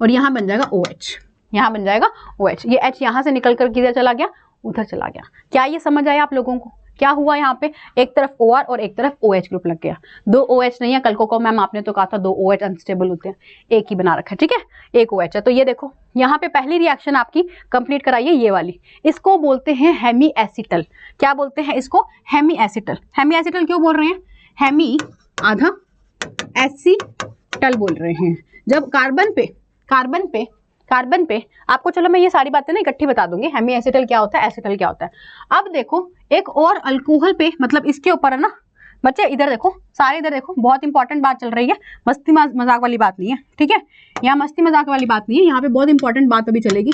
और यहाँ बन जाएगा OH, यहाँ बन जाएगा OH। ये H यहाँ से निकल कर किधर चला गया, उधर चला गया। क्या ये समझ आया आप लोगों को, क्या हुआ यहाँ पे, एक तरफ OR और एक तरफ OH ग्रुप लग गया। दो OH नहीं है, कल को मैम आपने तो कहा था दो OH अनस्टेबल होते हैं, एक ही बना रखा है, ठीक है, एक OH है। तो ये देखो यहाँ पे पहली रिएक्शन आपकी कंप्लीट कराइए, ये वाली, इसको बोलते हैं हेमी एसिटल। क्या बोलते हैं इसको, हेमी एसिटल। हेमी एसिटल क्यों बोल रहे हैं, हेमी आधा, एसिटल बोल रहे हैं। जब कार्बन पे आपको, चलो मैं ये सारी बातें ना इकट्ठी बता दूंगी, हेमी एसिटल क्या होता है, एसिटल क्या होता है। अब देखो एक और अल्कोहल पे, मतलब इसके ऊपर है ना बच्चे, इधर देखो, सारे इधर देखो, बहुत इंपॉर्टेंट बात चल रही है, मस्ती मजाक वाली बात नहीं है, ठीक है, यहाँ मस्ती मजाक वाली बात नहीं है, यहाँ पे बहुत इंपॉर्टेंट बात अभी चलेगी।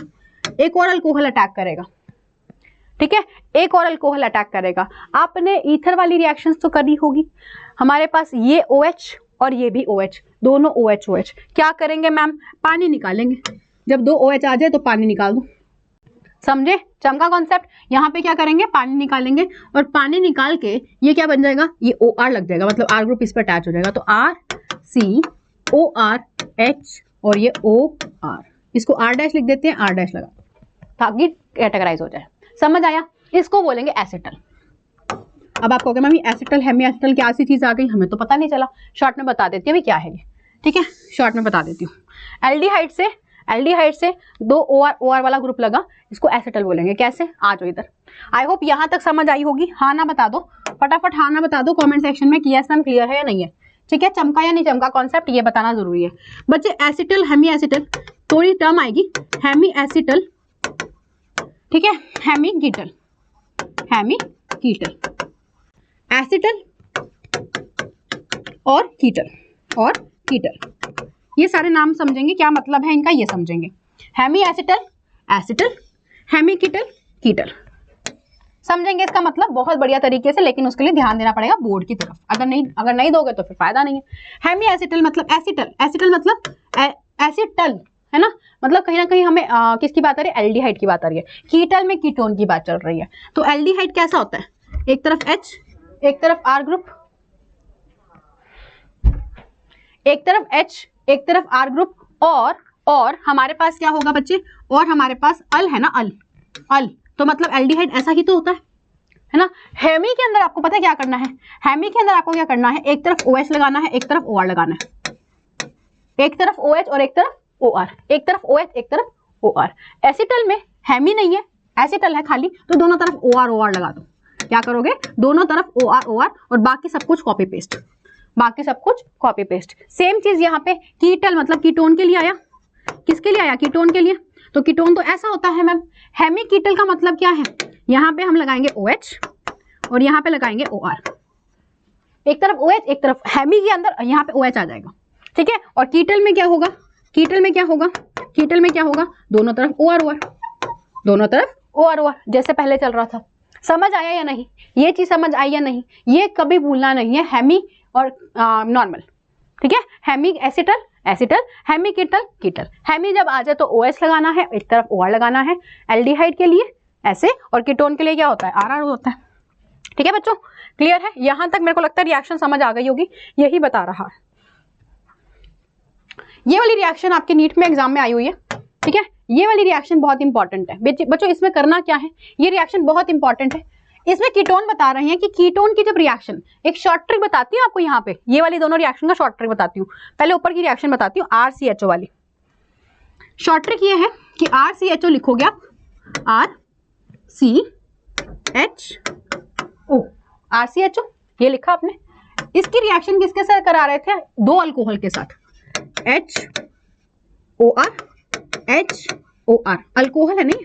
एक और अल्कोहल अटैक करेगा, ठीक है, एक और अल्कोहल अटैक करेगा। आपने ईथर वाली रिएक्शंस तो करी होगी, हमारे पास ये OH और ये भी OH, दोनों OH। क्या करेंगे मैम, पानी निकालेंगे, जब दो OH आ जाए तो पानी निकाल दो, समझे, चमका कॉन्सेप्ट। यहाँ पे क्या करेंगे, पानी निकालेंगे, और पानी निकाल के ये क्या बन जाएगा, ये OR लग जाएगा, मतलब R ग्रुप इस पर अटैच हो जाएगा, तो RCORH और ये OR, इसको R डैश लिख देते हैं, R डैश लगा ताकि कैटेगराइज हो जाए, समझ आया। इसको बोलेंगे एसिटल। अब आपको मैम एसिटल हेमी एसिटल क्या सी चीज आ गई, हमें तो पता नहीं चला, शॉर्ट में बता देती हूँ क्या है ये, ठीक है, शॉर्ट में बता देती हूँ। एल्डिहाइड से दो OR वाला ग्रुप लगा, इसको एसिटल बोलेंगे। कैसे, आ जाओ इधर। आई होप यहाँ तक समझ आई होगी, हाँ ना बता दो फटाफट, हाँ ना बता दो कमेंट सेक्शन में कि यस मैम क्लियर है या नहीं है, ठीक है, चमका या नहीं चमका कॉन्सेप्ट, ये बताना जरूरी है बच्चे। एसिटल हेमी एसिटल, थोड़ी टर्म आएगी, हेमी एसिटल, ठीक है, हेमी कीटल, एसिटल और कीटल, ये सारे नाम समझेंगे, क्या मतलब है इनका ये समझेंगे। हेमी एसिटल, हेमी कीटल समझेंगे इसका मतलब बहुत बढ़िया तरीके से, लेकिन उसके लिए ध्यान देना पड़ेगा बोर्ड की तरफ, अगर नहीं दोगे तो फिर फायदा नहीं है। हेमी एसिटल मतलब एसिटल मतलब एसिटल, है ना, मतलब कहीं ना कहीं हमें किसकी बात आ रही है, एल्डिहाइड की बात आ रही है। कीटल में कीटोन की बात चल रही है। तो एल्डिहाइड कैसा होता है, एक तरफ H, एक तरफ R ग्रुप, एक तरफ H, एक तरफ R ग्रुप, और हमारे पास क्या होगा बच्चे, और हमारे पास अल है ना, अल, तो मतलब एल्डिहाइड ऐसा ही तो होता है ना। हेमी के अंदर आपको पता है क्या करना है, हेमी के अंदर आपको क्या करना है, एक तरफ OH लगाना है, एक तरफ OR लगाना है, एक तरफ OH और एक तरफ OR, एक तरफ OH एक तरफ OR। एसिटल में हेमी नहीं है, एसिटल है खाली, तो दोनों तरफ OR लगा दो। क्या करोगे, दोनों तरफ OR और बाकी सब कुछ कॉपी पेस्ट, सेम चीज यहाँ पे। कीटल मतलब कीटोन के लिए आया, किसके लिए आया, कीटोन के लिए। तो कीटोन तो ऐसा होता है मैम। हेमी कीटल का मतलब क्या है, यहाँ पे हम लगाएंगे OH और यहाँ पे लगाएंगे OR, एक तरफ OH एक तरफ, हेमी के अंदर यहाँ पे OH आ जाएगा, ठीक है। और कीटल में क्या होगा, कीटल में क्या होगा, दोनों तरफ OR, जैसे पहले चल रहा था। समझ आया या नहीं, ये चीज समझ आई या नहीं, ये कभी भूलना नहीं है, हेमी और नॉर्मल, ठीक है। Hemy acetal, Hemy कीटल। हेमी जब आ जाए तो OH लगाना है, एक तरफ OR लगाना है, एल्डिहाइड के लिए ऐसे, और कीटोन के लिए क्या होता है, RR होता है, ठीक है बच्चों, क्लियर है। यहां तक मेरे को लगता है रिएक्शन समझ आ गई होगी, यही बता रहा है। ये वाली रिएक्शन आपके नीट में एग्जाम में आई हुई है, ठीक है। ये वाली रिएक्शन बहुत इंपॉर्टेंट है बच्चों, इसमें करना क्या है, ये रिएक्शन बहुत इंपॉर्टेंट है। इसमें कीटोन बता रहे हैं कि कीटोन की जब रिएक्शन, एक शॉर्ट ट्रिक बताती हूँ आपको, यहाँ पे ये वाली दोनों रिएक्शन का शॉर्ट ट्रिक बताती हूँ। पहले ऊपर की रिएक्शन बताती हूँ, RCHO वाली। शॉर्ट ट्रिक ये है कि RCHO लिखोगे आप, RCHO ये लिखा आपने। इसकी रिएक्शन किसके साथ करा रहे थे, दो अल्कोहल के साथ, HOR OR, अल्कोहल है नहीं।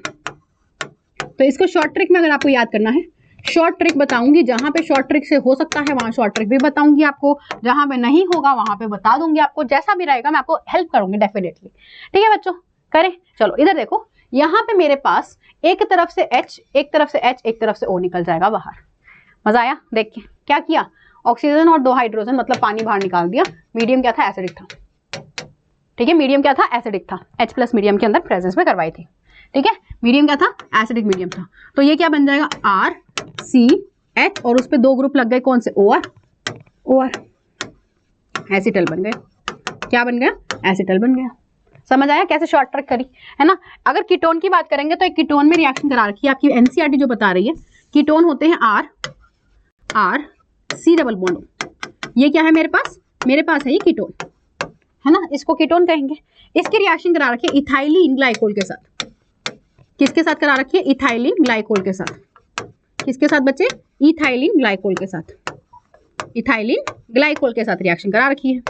तो इसको शॉर्ट ट्रिक में अगर आपको याद करना है, शॉर्ट ट्रिक बताऊंगी, जहां पे शॉर्ट ट्रिक से हो सकता है वहां शॉर्ट ट्रिक भी बताऊंगी आपको, जहां पे नहीं होगा वहां पे बता दूंगी आपको, जैसा भी रहेगा मैं आपको हेल्प करूंगी डेफिनेटली। ठीक है बच्चों, करें। चलो इधर देखो, यहाँ पे मेरे पास एक तरफ से H, एक तरफ से H, एक तरफ से O निकल जाएगा बाहर। मजा आया देख के? क्या किया, ऑक्सीजन और 2 हाइड्रोजन मतलब पानी बाहर निकाल दिया। मीडियम क्या था, एसिडिक था। ठीक है, मीडियम क्या था, एसिडिक था। H+ मीडियम के अंदर प्रेजेंस में करवाई थी। ठीक है, मीडियम क्या था, एसिडिक मीडियम था। तो ये क्या बन जाएगा, RCH, और उस पे 2 ग्रुप लग गए, कौन से, OR, एसिटल बन गए। क्या बन गया, एसिटल बन गया। समझ आया कैसे शॉर्ट ट्रिक करी, है ना। अगर कीटोन की बात करेंगे तो एक कीटोन में रिएक्शन करा रखी है आपकी एनसीईआरटी जो बता रही है, कीटोन होते हैं R C डबल बॉन्ड। ये क्या है मेरे पास है ये कीटोन, है ना, इसको कीटोन कहेंगे। इसकी रिएक्शन करा रखी है इथाइलिन ग्लाइकोल के साथ। किसके साथ करा रखी है, इथाइलिन ग्लाइकोल के साथ। किसके साथ बच्चे, इथाइलिन ग्लाइकोल के साथ। इथाइलिन ग्लाइकोल के साथ रिएक्शन करा रखी है,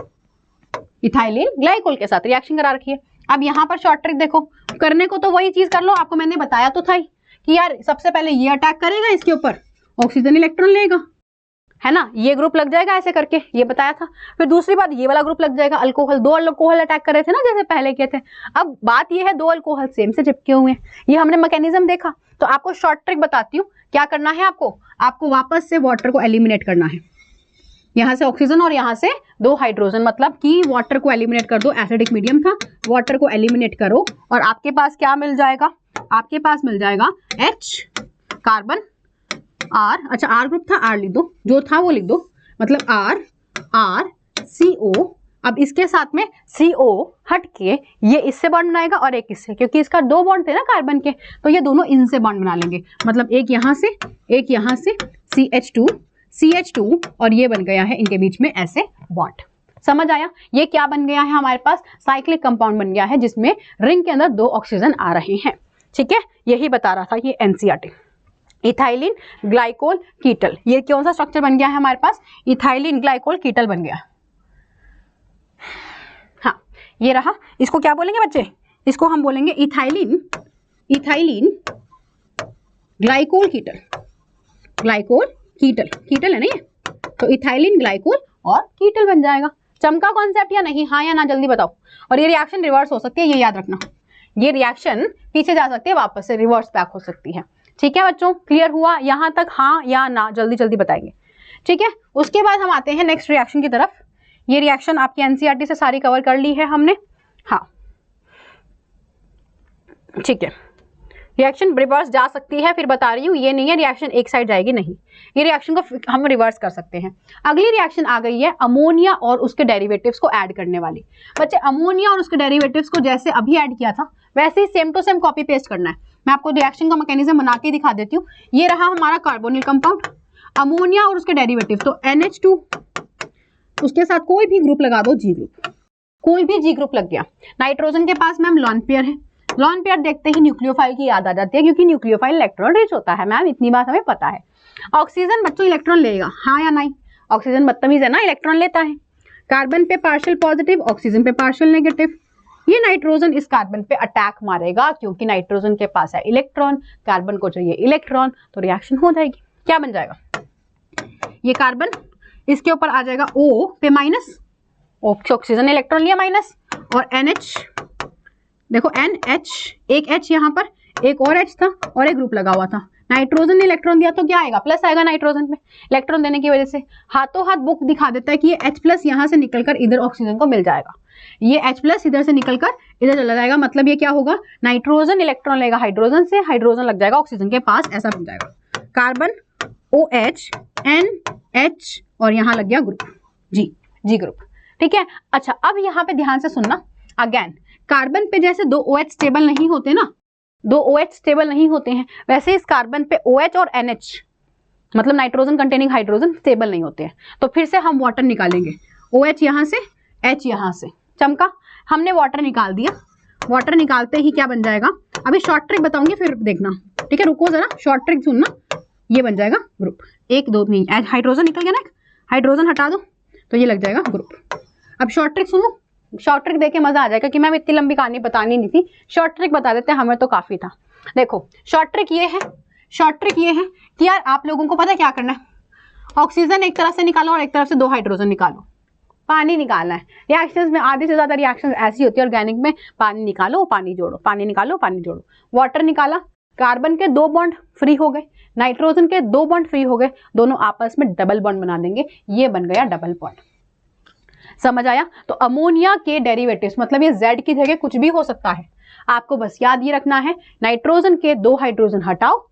इथाइलिन ग्लाइकोल के साथ रिएक्शन करा रखी है। अब यहाँ पर शॉर्ट ट्रिक देखो, करने को तो वही चीज कर लो, आपको मैंने बताया तो था ही कि यार सबसे पहले ये अटैक करेगा, इसके ऊपर ऑक्सीजन इलेक्ट्रॉन लेगा, है ना, ये ग्रुप लग जाएगा ऐसे करके, ये बताया था। फिर दूसरी बात, ये वाला ग्रुप लग जाएगा, अल्कोहल, 2 अल्कोहल अटैक कर रहे थे ना जैसे पहले किए थे। अब बात ये है 2 अल्कोहल सेम से चिपके हुए हैं, ये हमने मैकेनिज्म देखा। तो आपको शॉर्ट ट्रिक बताती हूँ, क्या करना है आपको वापस से वाटर को एलिमिनेट करना है। यहाँ से ऑक्सीजन और यहाँ से 2 हाइड्रोजन, मतलब कि वाटर को एलिमिनेट कर दो। एसिडिक मीडियम था, वाटर को एलिमिनेट करो और आपके पास क्या मिल जाएगा, आपके पास मिल जाएगा H, कार्बन, R, अच्छा R ग्रुप था, R लिख दो, जो था वो लिख दो, मतलब R CO। अब इसके साथ में CO हट के ये इससे बॉन्ड बनाएगा और एक इससे, क्योंकि इसका 2 बॉन्ड थे ना कार्बन के, तो ये दोनों इनसे बॉन्ड बना लेंगे, मतलब एक यहाँ से CH2 और ये बन गया है इनके बीच में ऐसे बॉन्ड। समझ आया, ये क्या बन गया है हमारे पास, साइक्लिक कंपाउंड बन गया है जिसमें रिंग के अंदर 2 ऑक्सीजन आ रहे हैं। ठीक है, यही बता रहा था ये एनसीईआरटी। इथाइलिन ग्लाइकोल कीटल, ये कौन सा स्ट्रक्चर बन गया है हमारे पास, इथाइलिन ग्लाइकोल कीटल बन गया। हाँ ये रहा, इसको क्या बोलेंगे बच्चे, इसको हम बोलेंगे इथाइलिन ग्लाइकोल कीटल है ना ये, तो इथाइलिन ग्लाइकोल और कीटल बन जाएगा। चमका कॉन्सेप्ट या नहीं, हाँ या ना जल्दी बताओ। और ये रिएक्शन रिवर्स हो सकती है, ये याद रखना, ये रिएक्शन पीछे जा सकती है, वापस से रिवर्स बैक हो सकती है। ठीक है बच्चों, क्लियर हुआ यहाँ तक, हाँ या ना जल्दी जल्दी बताएंगे। ठीक है, उसके बाद हम आते हैं नेक्स्ट रिएक्शन की तरफ। ये रिएक्शन आपकी एनसीईआरटी से सारी कवर कर ली है हमने। हाँ ठीक है, रिएक्शन रिवर्स जा सकती है, फिर बता रही हूँ, ये नहीं है रिएक्शन एक साइड जाएगी, नहीं, ये रिएक्शन को हम रिवर्स कर सकते हैं। अगली रिएक्शन आ गई है अमोनिया और उसके डेरिवेटिव्स को ऐड करने वाली। बच्चे अमोनिया और उसके डेरिवेटिव्स को जैसे अभी ऐड किया था वैसे ही same to same copy paste करना है। मैं आपको रिएक्शन का मैकेनिज्म बना के दिखा देती हूँ। ये रहा हमारा कार्बोनिल कंपाउंड, अमोनिया और उसके डेरिवेटिव, तो NH2, उसके साथ कोई भी ग्रुप लगा दो, G ग्रुप, कोई भी G ग्रुप लग गया। नाइट्रोजन के पास मैम लॉन पेयर है, लॉन पेयर देखते ही न्यूक्लियोफाइल की याद आ जाती है, क्योंकि न्यूक्लियोफाइल इलेक्ट्रॉन रिच होता है मैम, इतनी बात हमें पता है। ऑक्सीजन बच्चों इलेक्ट्रॉन लेगा, हाँ या नहीं, ऑक्सीजन बदतमीज है ना, इलेक्ट्रॉन लेता है। कार्बन पे पार्शियल पॉजिटिव, ऑक्सीजन पे पार्शियल नेगेटिव। ये नाइट्रोजन इस कार्बन पे अटैक मारेगा, क्योंकि नाइट्रोजन के पास है इलेक्ट्रॉन, कार्बन को चाहिए इलेक्ट्रॉन, तो रिएक्शन हो जाएगी। क्या बन जाएगा, ये कार्बन इसके ऊपर आ जाएगा O पे माइनस, ऑक्सीजन इलेक्ट्रॉन लिया माइनस, और NH, देखो NH, एक H यहाँ पर, एक और H था और एक ग्रुप लगा हुआ था। नाइट्रोजन ने इलेक्ट्रॉन दिया तो क्या आएगा, प्लस आएगा नाइट्रोजन पे। इलेक्ट्रॉन देने की वजह से हाथों हाथ बुक दिखा देता है कि ये H+ यहाँ से निकलकर इधर ऑक्सीजन को मिल जाएगा, ये H+ इधर से निकलकर इधर चला जाएगा, मतलब ये क्या होगा, नाइट्रोजन इलेक्ट्रॉन लेगा हाइड्रोजन से, हाइड्रोजन लग जाएगा ऑक्सीजन के पास, ऐसा बन जाएगा कार्बन OH NH और यहाँ लग गया ग्रुप G ग्रुप। ठीक है, अच्छा अब यहाँ पे ध्यान से सुनना, अगेन कार्बन पे जैसे 2 OH स्टेबल नहीं होते ना, 2 OH स्टेबल नहीं होते हैं, वैसे इस कार्बन पे OH और NH, मतलब नाइट्रोजन कंटेनिंग हाइड्रोजन, स्टेबल नहीं होते हैं। तो फिर से हम वाटर निकालेंगे, OH यहाँ से, H यहाँ से, चमका, हमने वाटर निकाल दिया। वाटर निकालते ही क्या बन जाएगा, अभी शॉर्ट ट्रिक बताऊंगी फिर देखना, ठीक है, रुको जरा, शॉर्ट ट्रिक सुनना। ये बन जाएगा ग्रुप, 1 2 नहीं, हाइड्रोजन निकल गया ना, हाइड्रोजन हटा दो तो ये लग जाएगा ग्रुप। अब शॉर्ट ट्रिक सुनो, शॉर्ट ट्रिक देके मजा आ जाएगा कि मैम इतनी लंबी कहानी बतानी नहीं थी, शॉर्ट ट्रिक बता देते हैं, हमें तो काफी था। देखो शॉर्ट ट्रिक ये है, शॉर्ट ट्रिक ये है कि यार आप लोगों को पता है क्या करना है, ऑक्सीजन एक तरफ से निकालो और एक तरफ से 2 हाइड्रोजन निकालो, पानी निकालना है। रिएक्शंस में आधे से ज्यादा रिएक्शंस ऐसी होती है ऑर्गेनिक में, पानी निकालो पानी जोड़ो, पानी निकालो पानी जोड़ो। वाटर निकाला, कार्बन के 2 बॉन्ड फ्री हो गए, नाइट्रोजन के 2 बॉन्ड फ्री हो गए, दोनों आपस में डबल बॉन्ड बना देंगे, ये बन गया डबल बॉन्ड। समझ आया? तो अमोनिया के डेरिवेटिव्स, मतलब ये Z की जगह कुछ भी हो सकता है, आपको बस याद ये रखना है, नाइट्रोजन के 2 हाइड्रोजन हटाओ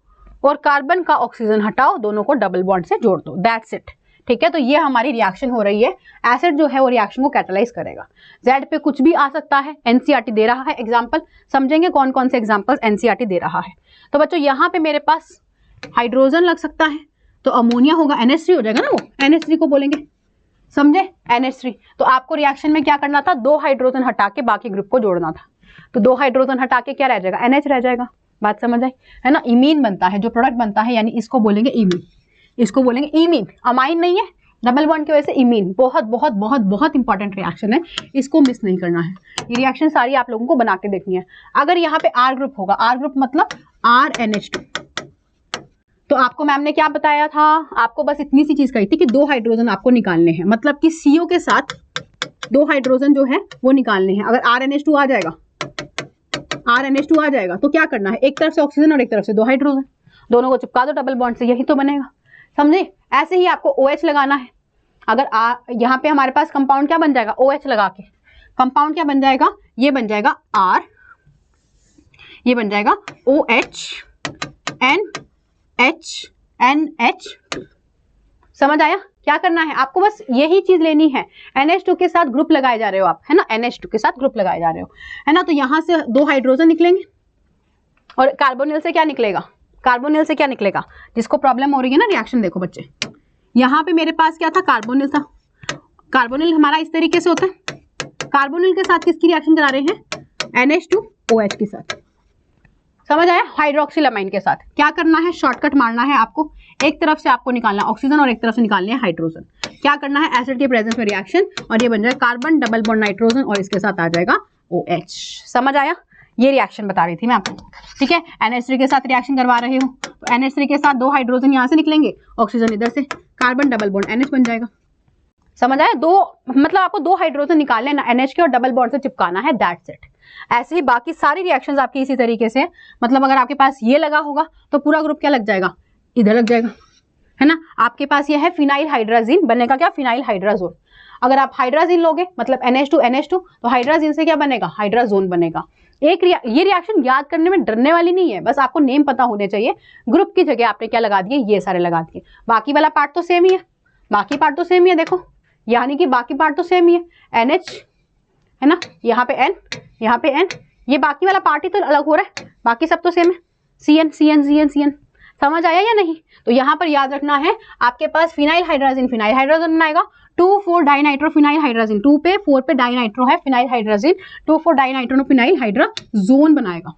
और कार्बन का ऑक्सीजन हटाओ, दोनों को डबल बॉन्ड से जोड़ दो, दैट्स इट। ठीक है, तो ये हमारी रिएक्शन हो रही है, एसिड जो है वो रिएक्शन को कैटालाइज करेगा। Z पे कुछ भी आ सकता है, NCERT दे रहा है एग्जाम्पल, समझेंगे कौन कौन से एग्जाम्पल्स NCERT दे रहा है। तो बच्चों यहाँ पे मेरे पास हाइड्रोजन लग सकता है, तो अमोनिया होगा, NH3 हो जाएगा ना, वो NH3 को बोलेंगे, समझे, NH3। तो आपको रिएक्शन में क्या करना था, 2 हाइड्रोजन हटा के बाकी ग्रुप को जोड़ना था, तो 2 हाइड्रोजन हटा के क्या रह जाएगा, NH रह जाएगा। बात समझ आई है ना? इमीन बनता है, जो प्रोडक्ट बनता है, यानी इसको बोलेंगे इमीन, इसको बोलेंगे इमीन, अमाइन नहीं है, डबल बॉन्ड की वजह से इमीन। बहुत बहुत बहुत बहुत इंपॉर्टेंट रिएक्शन है, इसको मिस नहीं करना है। ये रिएक्शन सारी आप लोगों को बना के देखनी है। अगर यहाँ पे R ग्रुप होगा, R ग्रुप मतलब RNH2, तो आपको मैम ने क्या बताया था, आपको बस इतनी सी चीज कही थी कि 2 हाइड्रोजन आपको निकालने हैं, मतलब कि CO के साथ 2 हाइड्रोजन जो है वो निकालने हैं। अगर RNH2 आ जाएगा, RNH2 आ जाएगा तो क्या करना है, एक तरफ से ऑक्सीजन और एक तरफ से 2 हाइड्रोजन, दोनों को चिपका दो डबल बॉन्ड से, यही तो बनेगा। समझे? ऐसे ही आपको OH लगाना है। अगर यहाँ पे हमारे पास कंपाउंड क्या बन जाएगा, OH लगा के कंपाउंड क्या बन जाएगा, ये बन जाएगा R, ये बन जाएगा OH NH2। समझ आया? क्या करना है आपको, बस यही चीज लेनी है। NH2 के साथ ग्रुप लगाए जा रहे हो आप, है ना, NH2 के साथ ग्रुप लगाए जा रहे हो, है ना। तो यहां से 2 हाइड्रोजन निकलेंगे और कार्बोनिल से क्या निकलेगा, कार्बोनिल से क्या निकलेगा, जिसको प्रॉब्लम हो रही है ना रिएक्शन, देखो बच्चे, यहाँ पे मेरे पास क्या था, कार्बोनिल था। कार्बोनिल हमारा इस तरीके से होता है, कार्बोनिल के साथ किसकी रिएक्शन करा रहे हैं, NH2OH के साथ। समझ आया? हाइड्रोक्सिल अमाइन के साथ क्या करना है, शॉर्टकट मारना है आपको, एक तरफ से आपको निकालना है ऑक्सीजन और एक तरफ से निकालने है हाइड्रोजन। क्या करना है, एसिड के प्रेजेंस में रिएक्शन, और ये बन जाएगा कार्बन डबल बॉन्ड नाइट्रोजन और इसके साथ आ जाएगा OH। समझ आया? ये रिएक्शन बता रही थी मैं आपको। ठीक है, NH3 के साथ रिएक्शन करवा रहे हो, तो NH3 के साथ 2 हाइड्रोजन यहाँ से निकलेंगे, ऑक्सीजन इधर से, कार्बन डबल बॉन्ड NH बन जाएगा। समझ आया? 2 मतलब आपको 2 हाइड्रोजन निकालने ना, NH के और डबल बॉन्ड से चिपकाना है, दैट्स इट। ऐसे ही बाकी सारी रिएक्शंस आपकी इसी तरीके से, मतलब अगर आपके पास ये लगा होगा तो पूरा ग्रुप क्या लग जाएगा, इधर लग जाएगा, है ना। आपके पास ये है फिनाइल हाइड्राजीन, बनेगा क्या, फिनाइल हाइड्राजोन। अगर आप हाइड्राजीन लोगे मतलब NH2 तो हाइड्राजीन से क्या बनेगा, हाइड्राजोन बनेगा। ये रिएक्शन याद करने में डरने वाली नहीं है, बस आपको नेम पता होने चाहिए। ग्रुप की जगह आपने क्या लगा दिए, ये सारे लगा दिए, बाकी वाला पार्ट तो सेम ही है, बाकी पार्ट तो सेम ही है, देखो, यानी कि बाकी पार्ट तो सेम ही है, NH है ना, यहाँ पे N, यहाँ पे N, ये बाकी वाला पार्ट ही तो अलग हो रहा है, बाकी सब तो सेम है, CN। समझ आया या नहीं? तो यहाँ पर याद रखना है, आपके पास फिनाइल हाइड्राजीन बनाएगा, 2,4 डाइनाइट्रो फिनाइल हाइड्राजीन, 2 पे 4 पे डाइनाइट्रो है phenyl hydrazine, 2,4 dinitro phenyl hydrazone बनाएगा।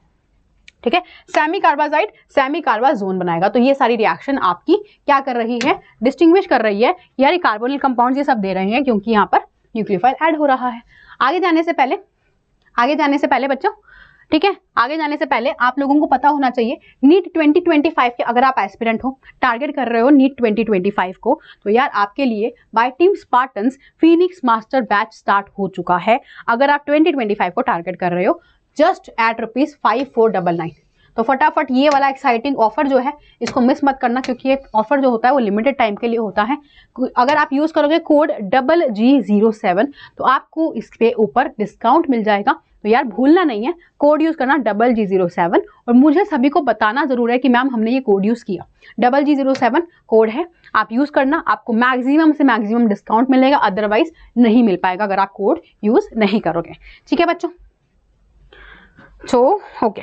ठीक है, सेमी कार्बाजोन बनाएगा। तो ये सारी रिएक्शन आपकी क्या कर रही है, डिस्टिंग्विश कर रही है, यार कार्बोनिल कंपाउंड ये सब दे रहे हैं क्योंकि यहाँ पर न्यूक्लियोफाइल ऐड हो रहा है। आगे जाने से पहले बच्चों, ठीक है, आगे जाने से पहले आप लोगों को पता होना चाहिए नीट 2025 के, अगर आप एस्पिरेंट हो, टारगेट कर रहे हो नीट 2025 को, तो यार आपके लिए bye team Spartans Phoenix master batch start हो चुका है। अगर आप 2025 को टारगेट कर रहे हो, जस्ट एट ₹5499। तो फटाफट ये वाला एक्साइटिंग ऑफर जो है इसको मिस मत करना, क्योंकि ये ऑफर जो होता है वो लिमिटेड टाइम के लिए होता है। अगर आप यूज करोगे कोड GG07 तो आपको इस पे ऊपर डिस्काउंट मिल जाएगा। तो यार भूलना नहीं है, कोड यूज करना GG07, और मुझे सभी को बताना जरूर है कि मैम हमने ये कोड यूज किया। GG07 कोड है, आप यूज करना, आपको मैक्सिमम से मैक्सिमम डिस्काउंट मिलेगा, अदरवाइज नहीं मिल पाएगा अगर आप कोड यूज नहीं करोगे। ठीक है बच्चों, ओके,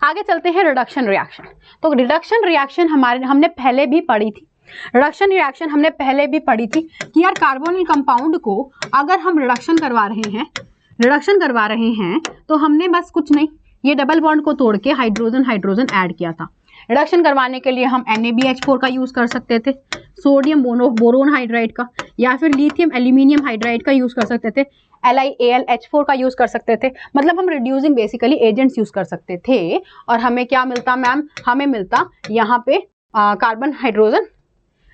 आगे चलते हैं रिडक्शन रिएक्शन। तो रिडक्शन रिएक्शन हमने पहले भी पढ़ी थी। रिडक्शन रिएक्शन हमने पहले भी पढ़ी थी कि यार कार्बोनिल कंपाउंड को अगर हम रिडक्शन करवा रहे हैं तो हमने बस कुछ नहीं, ये डबल बॉन्ड को तोड़ के हाइड्रोजन ऐड किया था। रिडक्शन करवाने के लिए हम NaBH4 का यूज कर सकते थे, सोडियम बोरोन हाइड्राइड का, या फिर लिथियम एल्यूमिनियम हाइड्राइड का यूज कर सकते थे। LiAlH4 का यूज कर सकते थे, मतलब हम रिड्यूसिंग बेसिकली एजेंट्स यूज कर सकते थे और हमें क्या मिलता मैम, हमें मिलता यहाँ पे कार्बन हाइड्रोजन,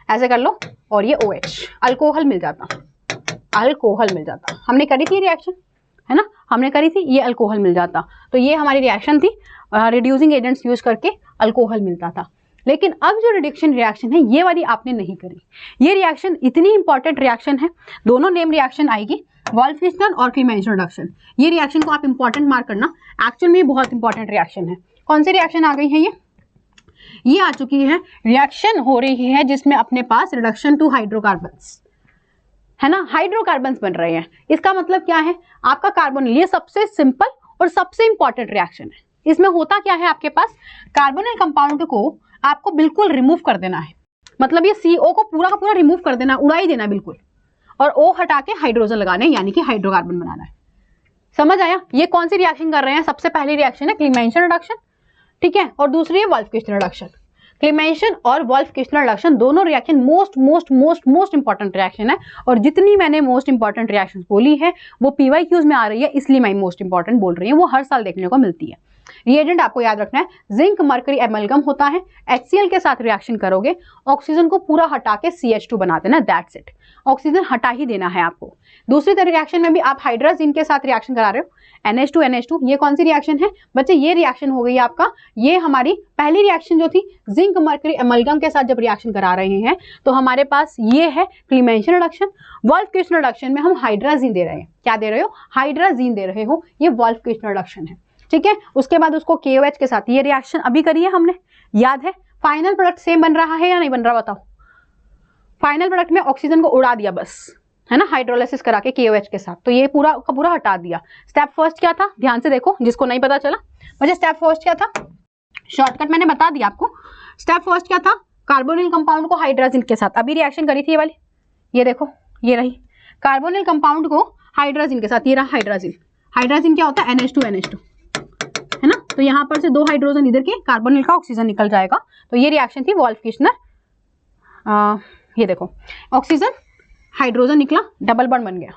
ऐसे कर लो, और ये OH अल्कोहल मिल जाता, अल्कोहल मिल जाता। हमने करी थी रिएक्शन, है ना, हमने करी थी, ये अल्कोहल मिल जाता। तो ये हमारी रिएक्शन थी, रिड्यूसिंग एजेंट्स यूज करके अल्कोहल मिलता था। लेकिन अब जो रिडक्शन रिएक्शन है ये वाली आपने नहीं करी। ये रिएक्शन इतनी इंपॉर्टेंट रिएक्शन है, दोनों नेम रिएक्शन आएगी, वोल्फ-किर्चनर और क्लीमेंशन रिडक्शन। ये रिएक्शन को आप इंपॉर्टेंट मार्क करना, एक्चुअल में बहुत इंपॉर्टेंट रिएक्शन है। कौन सी रिएक्शन आ गई है ये आ चुकी है, रिएक्शन हो रही है जिसमें अपने पास रिडक्शन टू हाइड्रोकार्बन्स, है ना, हाइड्रोकार्बन्स बन रहे हैं। इसका मतलब क्या है, आपका कार्बोनिल, ये सबसे सिंपल और सबसे इंपॉर्टेंट रिएक्शन है। इसमें होता क्या है, आपके पास कार्बोनिल कंपाउंड को आपको बिल्कुल रिमूव कर देना है, मतलब ये CO को पूरा का पूरा रिमूव कर देना, उड़ा ही देना बिल्कुल, और O हटा के हाइड्रोजन लगाना है, यानी कि हाइड्रोकार्बन बनाना है। समझ आया? ये कौन सी रिएक्शन कर रहे हैं, सबसे पहली रिएक्शन है क्लीमेंशन रिडक्शन, ठीक है, और दूसरी है वोल्फ-किर्चनर रिडक्शन। क्लीमेंशन और वोल्फ-किर्चनर रिडक्शन दोनों रिएक्शन मोस्ट इंपॉर्टेंट रिएक्शन है, और जितनी मैंने मोस्ट इंपॉर्टेंट रिएक्शन बोली है वो PYQs में आ रही है, इसलिए मैं मोस्ट इंपॉर्टेंट बोल रही हूँ, वो हर साल देखने को मिलती है। रिएजेंट आपको याद रखना है, जिंक मरकरी एमलगम होता है, HCl के साथ रिएक्शन करोगे, ऑक्सीजन को पूरा हटा के CH2 बना देना, दैट्स इट, ऑक्सीजन हटा ही देना है आपको। दूसरी तरह रिएक्शन में भी आप हाइड्राजीन के साथ रिएक्शन करा रहे हो, NH2NH2, ये कौन सी रिएक्शन है बच्चे, ये रिएक्शन हो गई आपका, ये हमारी पहली रिएक्शन जो थी जिंक मरकरी एमलगम के साथ जब रिएक्शन करा रहे हैं तो हमारे पास ये है क्लीमेंशन रिडक्शन। वोल्फ-किर्चनर रिडक्शन में हम हाइड्राजीन दे रहे हैं, क्या दे रहे हो, हाइड्राजीन दे रहे हो, ये वोल्फ-किर्चनर रिडक्शन है, ठीक है। उसके बाद उसको KOH के साथ ये रिएक्शन अभी करी है हमने, याद है। फाइनल प्रोडक्ट सेम बन रहा है या नहीं बन रहा, बताओ। फाइनल प्रोडक्ट में ऑक्सीजन को उड़ा दिया बस, है ना, हाइड्रोलाइसिस करा के KOH के साथ, तो ये पूरा का पूरा हटा दिया। स्टेप फर्स्ट क्या था, ध्यान से देखो, जिसको नहीं पता चला मुझे, स्टेप फर्स्ट क्या था, शॉर्टकट मैंने बता दिया आपको। स्टेप फर्स्ट क्या था, कार्बोनिल कंपाउंड को हाइड्राजीन के साथ, अभी रिएक्शन करी थी ये वाली, ये देखो, ये रही कार्बोनिल कंपाउंड को हाइड्राजीन के साथ, ये रहा हाइड्राजीन। हाइड्राजीन क्या होता है, NH2NH2, है ना, तो यहाँ पर से 2 हाइड्रोजन इधर के, कार्बोनिल का ऑक्सीजन निकल जाएगा। तो ये रिएक्शन थी वोल्फ-किर्चनर, ये देखो ऑक्सीजन हाइड्रोजन निकला, डबल बॉन्ड बन गया,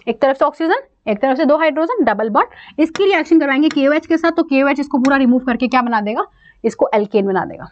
एक तरफ से ऑक्सीजन एक तरफ से 2 हाइड्रोजन, डबल बॉन्ड। इसकी रिएक्शन करवाएंगे KOH के साथ, तो KOH इसको पूरा रिमूव करके क्या बना देगा, इसको एल्केन बना देगा।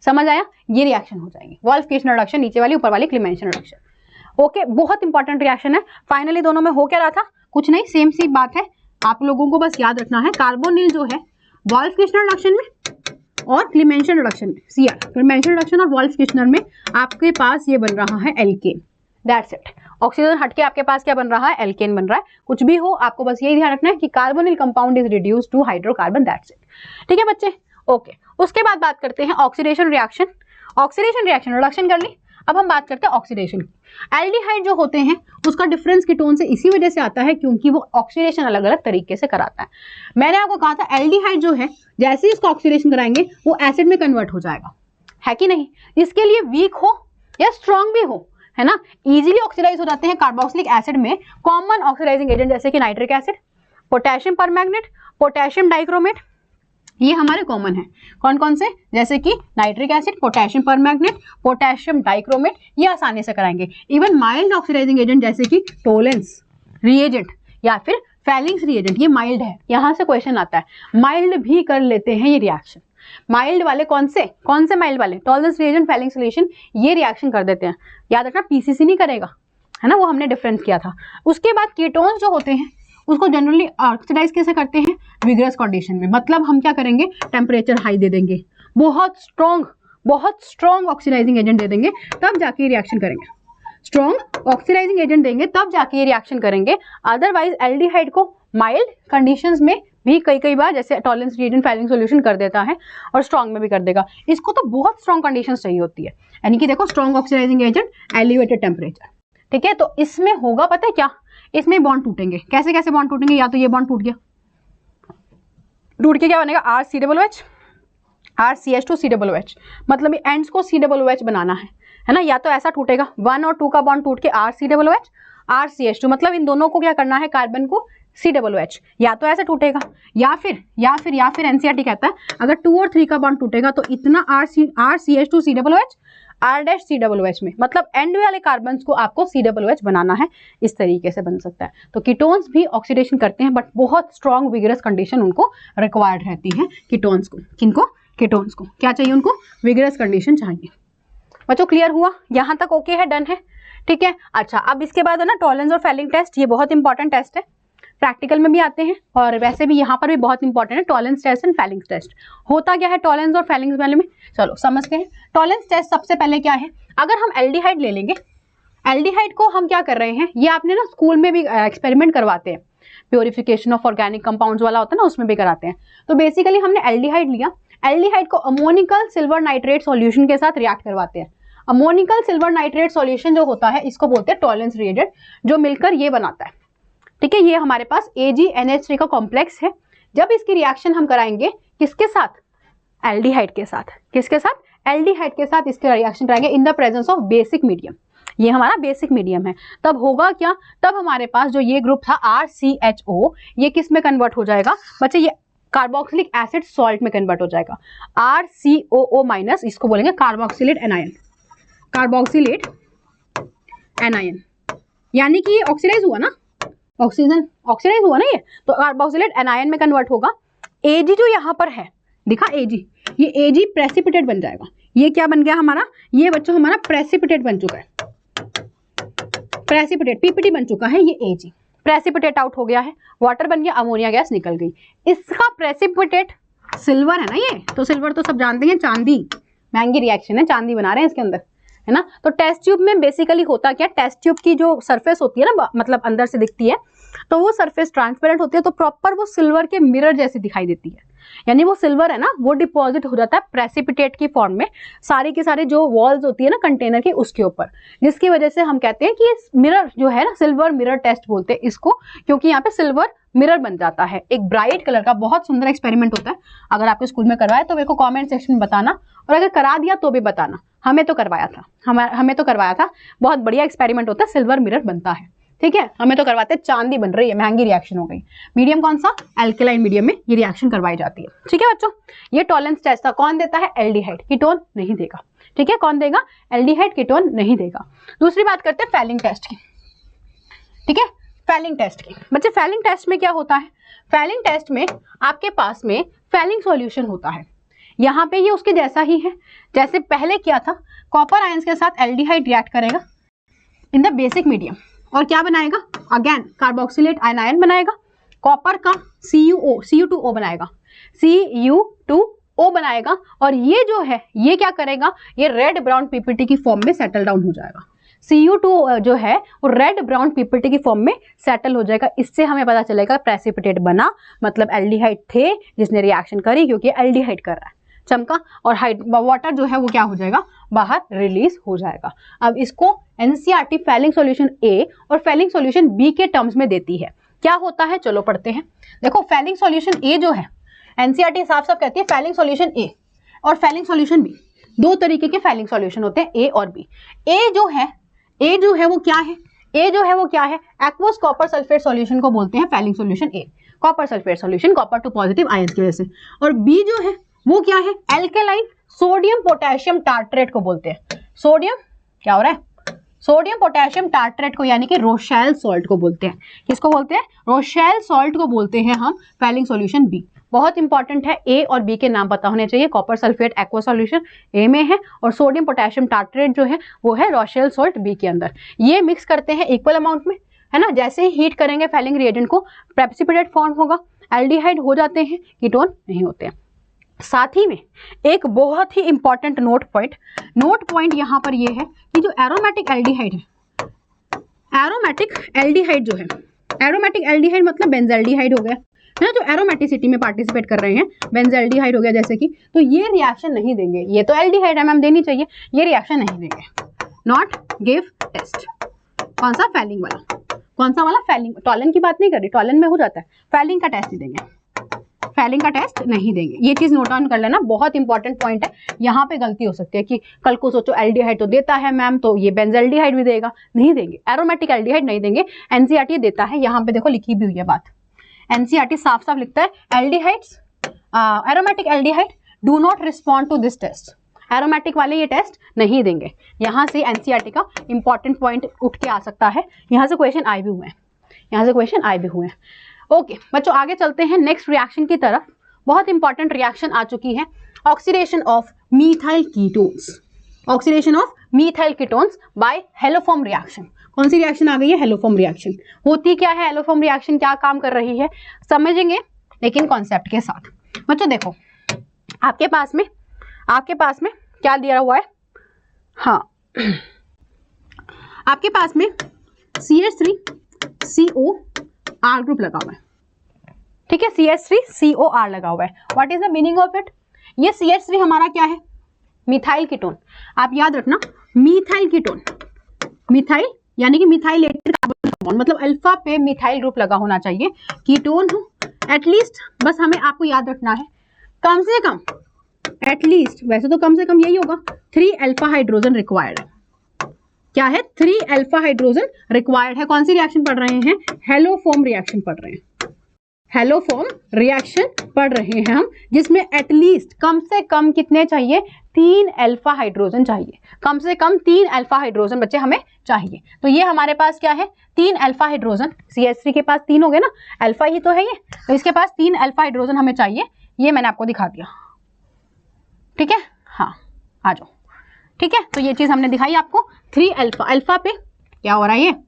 समझ आया, ये रिएक्शन हो जाएंगे, वोल्फ-किर्चनर रिडक्शन नीचे वाली, ऊपर वाली क्लीमेंशन रिडक्शन। ओके, बहुत इंपॉर्टेंट रिएक्शन है। फाइनली दोनों में हो क्या रहा था, कुछ नहीं, सेम सी बात है, आप लोगों को बस याद रखना है, कार्बोनिल जो है वोल्फ-किर्चनर रिडक्शन में और क्लीमेंशन रिडक्शन में, CR क्लीमेंशन रिडक्शन और वोल्फ-किर्चनर में आपके पास ये बन रहा है एल्केन, दैट्स इट। ऑक्सीजन हटके आपके पास क्या बन रहा है, एल्केन बन रहा है। कुछ भी हो आपको बस यही ध्यान रखना है कि carbonyl compound is reduced to hydrocarbon, that's it, ठीक है बच्चे। ओके, उसके बाद बात करते हैं oxidation reaction. Oxidation reaction reduction कर ली, अब हम बात करते हैं ऑक्सीडेशन की। एल्डिहाइड जो होते हैं उसका डिफरेंस कीटोन से इसी वजह से आता है क्योंकि वो ऑक्सीडेशन अलग अलग तरीके से कराता है। मैंने आपको कहा था एल्डिहाइड जो है जैसे ही इसको ऑक्सीडेशन कराएंगे वो एसिड में कन्वर्ट हो जाएगा, है कि नहीं। इसके लिए वीक हो या स्ट्रॉन्ग भी हो, है ना, इजीली ऑक्सीडाइज हो जाते हैं कार्बोक्सिलिक एसिड में कॉमन ऑक्सीडाइजिंग एजेंट जैसे कि nitric acid, potassium permanganate, potassium dichromate, ये हमारे कॉमन है। कौन कौन से, जैसे कि nitric acid, potassium permanganate, potassium dichromate, ये आसानी से कराएंगे। इवन माइल्ड ऑक्सीडाइजिंग एजेंट जैसे कि टोलेंस रिएजेंट या फिर फेलिंग्स रिएजेंट, ये माइल्ड है, यहां से क्वेश्चन आता है, माइल्ड भी कर लेते हैं ये रिएक्शन। माइल्ड वाले कौन से माइल्ड वाले, टोलेंस रिएजेंट, फेलिंग सॉल्यूशन, ये रिएक्शन कर देते हैं। याद रखना PCC नहीं करेगा, है ना, वो हमने डिफरेंस किया था। उसके बाद कीटोन्स जो होते हैं उसको जनरली ऑक्सीडाइज कैसे करते हैं, विग्रस कंडीशन में, मतलब हम क्या करेंगे, टेम्परेचर हाई दे देंगे, बहुत स्ट्रॉन्ग ऑक्सीडाइजिंग एजेंट दे देंगे, तब जाके ये रिएक्शन करेंगे। स्ट्रॉन्ग ऑक्सीडाइजिंग एजेंट देंगे तब जाके ये रिएक्शन करेंगे। अदरवाइज एल्डिहाइड को माइल्ड कंडीशंस में भी कई बार जैसे टॉलेंस रिएजेंट फेलिंग सॉल्यूशन कर देता है और स्ट्रॉन्ग में भी कर देगा। इसको तो बहुत स्ट्रॉन्ग कंडीशंस चाहिए होती है, यानी कि देखो strong oxidizing agent, elevated temperature, ठीक है। तो इसमें होगा पता है क्या, इसमें बॉन्ड टूटेंगे। कैसे कैसे बॉन्ड टूटेंगे, या तो ये बॉन्ड टूट गया, टूट के क्या बनेगा, RCOOH, RCH2COOH, मतलब ये एंड्स को COOH बनाना है ना। या तो ऐसा टूटेगा 1 और 2 का बॉन्ड टूट के RCOOH, RCH2, मतलब इन दोनों को क्या करना है, कार्बन को COOH, या तो ऐसे टूटेगा या फिर NCERT कहता है अगर 2 और 3 का बॉन्ड टूटेगा तो इतना RCH2COOH, R-COOH में, मतलब एंड वाले कार्बन्स को आपको COOH बनाना है, इस तरीके से बन सकता है। तो कीटोन्स भी ऑक्सीडेशन करते हैं, बट बहुत स्ट्रॉन्ग विगरस कंडीशन उनको रिक्वायर्ड रहती है कीटोन्स को। किनको? कीटोन्स को क्या चाहिए? उनको विगरस कंडीशन चाहिए। बच्चों क्लियर हुआ? यहाँ तक ओके है, डन है, ठीक है। अच्छा, अब इसके बाद है ना टॉलरेंस और फेलिंग टेस्ट, ये बहुत इंपॉर्टेंट टेस्ट है, प्रैक्टिकल में भी आते हैं और वैसे भी यहाँ पर भी बहुत इंपॉर्टेंट है Tollens test and Fehling test. होता क्या है टॉलरेंस और फेलिंग वाले में, चलो समझते हैं। टॉलरेंस टेस्ट सबसे पहले क्या है, अगर हम एल्डिहाइड ले लेंगे, एल्डिहाइड को हम क्या कर रहे हैं, ये आपने ना स्कूल में भी एक्सपेरिमेंट करवाते हैं, प्योरिफिकेशन ऑफ ऑर्गेनिक कंपाउंड्स वाला होता है ना, उसमें भी कराते हैं। तो बेसिकली हमने एल्डिहाइड लिया, एल्डिहाइड को अमोनिकल सिल्वर नाइट्रेट सॉल्यूशन के साथ रिएक्ट करवाते हैं। अमोनिकल सिल्वर नाइट्रेट सॉल्यूशन जो होता है इसको बोलते हैं टॉलरेंस रिएजेंट, जो मिलकर ये बनाता है, ठीक है। ये हमारे पास AgNH3 का कॉम्प्लेक्स है। जब इसकी रिएक्शन हम कराएंगे किसके साथ? एल्डिहाइड के साथ। किसके साथ? एल्डिहाइड के साथ इसके रिएक्शन कराएंगे in the presence of basic medium. ये हमारा बेसिक मीडियम है। तब होगा क्या, तब हमारे पास जो ये ग्रुप था RCHO, ये किस में कन्वर्ट हो जाएगा बच्चे? ये कार्बोक्सिलिक एसिड सॉल्ट में कन्वर्ट हो जाएगा। RCOO- इसको बोलेंगे कार्बोक्सिलेट एनायन, कार्बोक्सिलेट एनायन, यानी कि ये ऑक्सीडाइज हुआ ना, ऑक्सीजन ऑक्सीडाइज हुआ ना ये, तो कार्बोक्सिलेट एनायन में कन्वर्ट होगा। Ag जो यहाँ पर है दिखा, Ag, ये Ag प्रेसिपिटेट बन जाएगा। ये क्या बन गया हमारा? ये बच्चों हमारा प्रेसिपिटेट बन चुका है, प्रेसिपिटेट PPT बन चुका है। ये Ag प्रेसिपिटेट आउट हो गया है, वाटर बन गया, अमोनिया गैस निकल गई। इसका प्रेसिपिटेट सिल्वर है ना, ये तो सिल्वर तो सब जानते हैं, चांदी, महंगी रिएक्शन है, चांदी बना रहे हैं इसके अंदर, है ना। तो टेस्ट ट्यूब में बेसिकली होता क्या, टेस्ट ट्यूब की जो सरफेस होती है ना, मतलब अंदर से दिखती है, तो वो सरफेस ट्रांसपेरेंट होती है, तो प्रॉपर वो सिल्वर के मिरर जैसी दिखाई देती है। यानी वो सिल्वर है ना, वो डिपॉजिट हो जाता है प्रेसिपिटेट की फॉर्म में, सारी की सारी जो वॉल्स होती है ना कंटेनर की, उसके ऊपर, जिसकी वजह से हम कहते हैं कि मिरर जो है ना, सिल्वर मिरर टेस्ट बोलते हैं इसको, क्योंकि यहाँ पे सिल्वर मिरर बन जाता है। एक ब्राइट कलर का बहुत सुंदर एक्सपेरिमेंट होता है। अगर आपके स्कूल में करवाया तो मेरे को कमेंट सेक्शन में बताना, और अगर करा दिया तो भी बताना। हमें तो करवाया था, हमें तो करवाया था, बहुत बढ़िया एक्सपेरिमेंट होता है, सिल्वर मिरर बनता है, ठीक है। हमें तो करवाते हैं, चांदी बन रही है, महंगी रिएक्शन हो गई। मीडियम कौन सा? एल्केलाइन मीडियम में ये रिएक्शन करवाई जाती है, ठीक है बच्चों। ये टॉलरेंस टेस्ट था, कौन देता है? एल्डिहाइड, कीटोन नहीं देगा, ठीक है। कौन देगा? एल्डिहाइड, कीटोन नहीं देगा। दूसरी बात करते हैं फेलिंग टेस्ट की, ठीक है। फेलिंग टेस्ट की बच्चे, फेलिंग टेस्ट में क्या होता है? फेलिंग टेस्ट में आपके पास में फेलिंग सॉल्यूशन होता है। यहाँ पे ये उसके जैसा ही है जैसे पहले किया था, कॉपर आयंस के साथ एल्डिहाइड रिएक्ट करेगा इन द बेसिक मीडियम, और क्या बनाएगा? अगेन कार्बोक्सिलेट आयन बनाएगा, कॉपर का Cu2O बनाएगा, Cu2O बनाएगा, और ये जो है ये क्या करेगा? ये रेड ब्राउन PPT की फॉर्म में सेटल डाउन हो जाएगा। Cu2 जो है वो रेड ब्राउन PPT की फॉर्म में सेटल हो जाएगा। इससे हमें पता चलेगा प्रेसिपिटेट बना, मतलब एल्डिहाइड थे जिसने रिएक्शन करी, क्योंकि एल्डिहाइड कर रहा है, चमका, और वाटर जो है वो क्या हो जाएगा? बाहर रिलीज हो जाएगा। अब इसको NCERT फेलिंग सॉल्यूशन A और फेलिंग सॉल्यूशन B के टर्म्स में देती है। क्या होता है चलो पढ़ते हैं। देखो फेलिंग सॉल्यूशन A जो है, NCERT साफ साफ कहती है फेलिंग सॉल्यूशन A और फेलिंग सॉल्यूशन B, दो तरीके के फेलिंग सॉल्यूशन होते हैं, A और B। A जो है वो क्या है? A जो है वो क्या है? एक्वस कॉपर सल्फेट सॉल्यूशन को बोलते हैं Fehling solution A, copper sulphate solution, copper two positive ions की वजह से। और B जो है वो क्या है? एल्केलाइन सोडियम पोटेशियम टार्ट्रेट को बोलते हैं। सोडियम क्या हो रहा है? सोडियम पोटेशियम टार्ट्रेट को, यानी कि रोशेल सॉल्ट को बोलते हैं। किसको बोलते हैं? रोशेल सॉल्ट को बोलते हैं हम फेलिंग सॉल्यूशन B। बहुत इंपॉर्टेंट है, A और B के नाम पता होने चाहिए। Copper sulphate aqua solution A में है, और सोडियम पोटेशियम टार्ट्रेट जो है वो है रोशेल सॉल्ट B के अंदर। ये मिक्स करते हैं इक्वल अमाउंट में, है ना। जैसे ही हीट करेंगे फेलिंग रिएजेंट को, प्रेसिपिटेट फॉर्म होगा, एल्डिहाइड हो जाते हैं, कीटोन नहीं होते हैं। साथ ही में एक बहुत ही इंपॉर्टेंट नोट पॉइंट यहाँ पर ये है कि जो एरोमेटिक एल्डिहाइड है, एरोमेटिक एल्डिहाइड जो है, एरोमेटिक एल्डिहाइड मतलब बेंजल्डिहाइड हो गया, है ना, जो एरोमेटिसिटी में पार्टिसिपेट कर रहे हैं, बेंजल्डिहाइड हो गया जैसे कि, तो ये रिएक्शन नहीं देंगे। ये तो एल्डिहाइड है मैम, देनी चाहिए, ये रिएक्शन नहीं देंगे। Not give test. कौन सा? फेलिंग वाला। कौन सा वाला? फेलिंग। टॉलन की बात नहीं कर रही, टॉलन में हो जाता है, फेलिंग का टेस्ट नहीं देंगे, फेलिंग का टेस्ट नहीं देंगे। ये चीज नोट डाउन कर लेना, बहुत इंपॉर्टेंट पॉइंट है। यहाँ पे गलती हो सकती है कि कल को सोचो एल्डिहाइड तो देता है मैम, तो ये बेंजल्डिहाइड भी देगा, नहीं देंगे। एरोमेटिक एल्डिहाइड नहीं देंगे, NCERT देता है। यहाँ पे देखो लिखी भी हुई है बात, NCERT साफ साफ लिखता है aldehydes, aromatic aldehyde do not respond to this test. Aromatic वाले ये टेस्ट नहीं देंगे। यहाँ से एनसीईआरटी का इंपॉर्टेंट पॉइंट उठ के आ सकता है, यहाँ से क्वेश्चन आए भी हुए हैं, यहाँ से क्वेश्चन आए भी हुए हैं। ओके बच्चों, आगे चलते हैं नेक्स्ट रिएक्शन की तरफ। बहुत इंपॉर्टेंट रिएक्शन आ चुकी है, oxidation of methyl ketones, oxidation of methyl ketones by haloform reaction. कौन सी रिएक्शन आ गई है? Haloform reaction. होती क्या है हेलोफॉर्म रिएक्शन, क्या काम कर रही है, समझेंगे लेकिन कॉन्सेप्ट के साथ। बच्चों देखो, आपके पास में क्या दिया हुआ है, हाँ आपके पास में CH3COR ग्रुप लगा हुआ है, ठीक है, CH3COR लगा हुआ है। What is the meaning of it? ये CH3 हमारा क्या है? Methyl ketone. आप याद रखना, मिथाइल कीटोन, मिथाइल यानी कि मिथाइलेटेड कार्बन कंपाउंड, मतलब अल्फा पे मिथाइल ग्रुप लगा होना चाहिए, कीटोन हो एटलीस्ट, बस हमें आपको याद रखना है कम से कम, एटलीस्ट, वैसे तो कम से कम यही होगा, 3 अल्फा हाइड्रोजन रिक्वायर्ड है। क्या है? 3 अल्फा हाइड्रोजन रिक्वायर्ड है। कौन सी रिएक्शन पढ़ रहे हैं? हेलोफॉर्म रिएक्शन पढ़ रहे हैं, हेलोफॉर्म रिएक्शन पढ़ रहे हैं हम, जिसमें एटलीस्ट कम से कम कितने चाहिए? 3 अल्फा हाइड्रोजन चाहिए, कम से कम 3 अल्फा हाइड्रोजन बच्चे हमें चाहिए। तो ये हमारे पास क्या है? 3 अल्फा हाइड्रोजन। CH3 के पास 3 हो गए ना, अल्फा ही तो है ये, तो इसके पास 3 अल्फा हाइड्रोजन हमें चाहिए। ये मैंने आपको दिखा दिया, ठीक है, हाँ आ जाओ, ठीक है। तो ये चीज हमने दिखाई आपको, 3 अल्फा, अल्फा पे क्या हो रहा है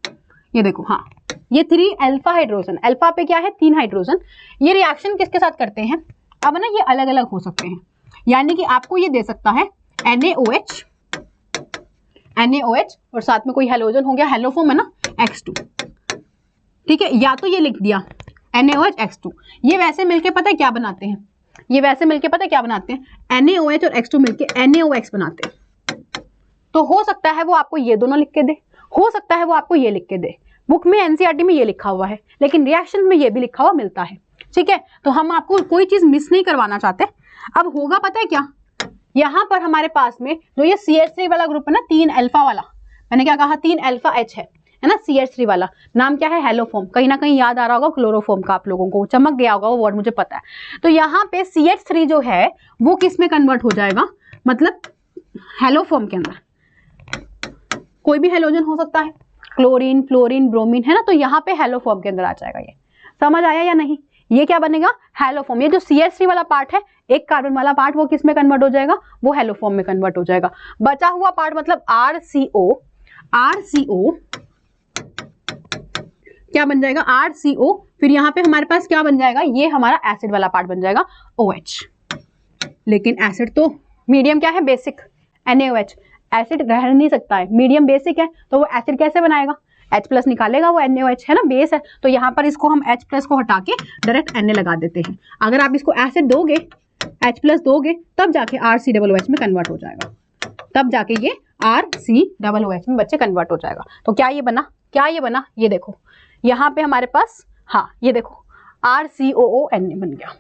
ये देखो, हाँ ये 3 अल्फा हाइड्रोजन, अल्फा पे क्या है? 3 हाइड्रोजन। ये रिएक्शन किसके साथ करते हैं? अब ना ये अलग अलग हो सकते हैं, यानी कि आपको ये दे सकता है NaOH और साथ में कोई हेलोजन हो गया, हेलोफॉर्म है ना, X2, ठीक है, या तो ये लिख दिया NaOH X2। ये वैसे मिलके पता है क्या बनाते हैं? ये वैसे मिलके पता है क्या बनाते हैं? NaOH और X2 मिलके NaOX बनाते हैं। तो हो सकता है वो आपको ये दोनों लिख के दे, हो सकता है वो आपको ये लिख के दे। बुक में एनसीईआरटी में ये लिखा हुआ है, लेकिन रिएक्शन में ये भी लिखा हुआ मिलता है, ठीक है। तो हम आपको कोई चीज मिस नहीं करवाना चाहते। अब होगा पता है क्या, यहाँ पर हमारे पास में जो ये CH3 वाला ग्रुप है ना, 3 अल्फा वाला, मैंने क्या कहा? 3 अल्फा H है ना, CH3 वाला नाम क्या है? हेलोफॉर्म। कहीं ना कहीं याद आ रहा होगा क्लोरोफॉर्म का, आप लोगों को चमक गया होगा वो वर्ड, मुझे पता है। तो यहाँ पे CH3 जो है वो किस में कन्वर्ट हो जाएगा? मतलब हेलोफॉर्म के अंदर कोई भी हेलोजन हो सकता है, क्लोरीन, फ्लोरीन, ब्रोमीन, है ना, तो यहाँ पे हेलोफॉर्म के अंदर आ जाएगा। ये समझ आया या नहीं? ये क्या बनेगा? हेलोफॉर्म। ये जो CH3 वाला पार्ट है, एक कार्बन वाला पार्ट, वो किस में कन्वर्ट हो जाएगा? वो हेलोफॉर्म में कन्वर्ट हो जाएगा। बचा हुआ पार्ट मतलब RCO क्या बन जाएगा? RCO। फिर यहाँ पे हमारे पास क्या बन जाएगा? ये हमारा एसिड वाला पार्ट बन जाएगा, OH। लेकिन एसिड तो मीडियम क्या है? Basic, NaOH। एसिड रह नहीं सकता है, मीडियम बेसिक है, तो वो एसिड कैसे बनाएगा? H+ निकालेगा, वो NaOH है ना, बेस है। तो यहाँ पर इसको हम H+ को हटा के डायरेक्ट Na लगा देते हैं। अगर आप इसको एसिड दोगे, H+ दोगे, तब जाके RCOOH में कन्वर्ट हो जाएगा, तब जाके ये RCOOH में बच्चे कन्वर्ट हो जाएगा। तो क्या ये बना? क्या ये बना? ये देखो, यहाँ पे हमारे पास, हाँ ये देखो RCOONA बन गया।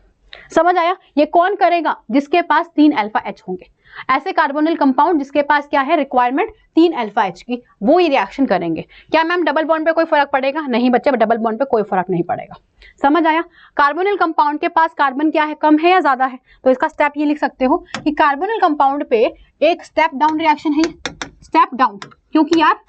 समझ आया? ये कौन करेगा? जिसके पास 3 अल्फा H होंगे। ऐसे कार्बोनिल कंपाउंड जिसके पास क्या है? रिक्वायरमेंट 3 अल्फा H की, वो ये रिएक्शन करेंगे। क्या मैम डबल बॉन्ड पे कोई फर्क पड़ेगा? नहीं बच्चे, डबल बॉन्ड पे कोई फर्क नहीं पड़ेगा। समझ आया? कार्बोनिल कंपाउंड के पास कार्बन क्या है? कम है या ज्यादा है? तो इसका स्टेप ये लिख सकते हो कि कार्बोनिल कंपाउंड पे एक स्टेप डाउन रिएक्शन है, स्टेप डाउन, क्योंकि यार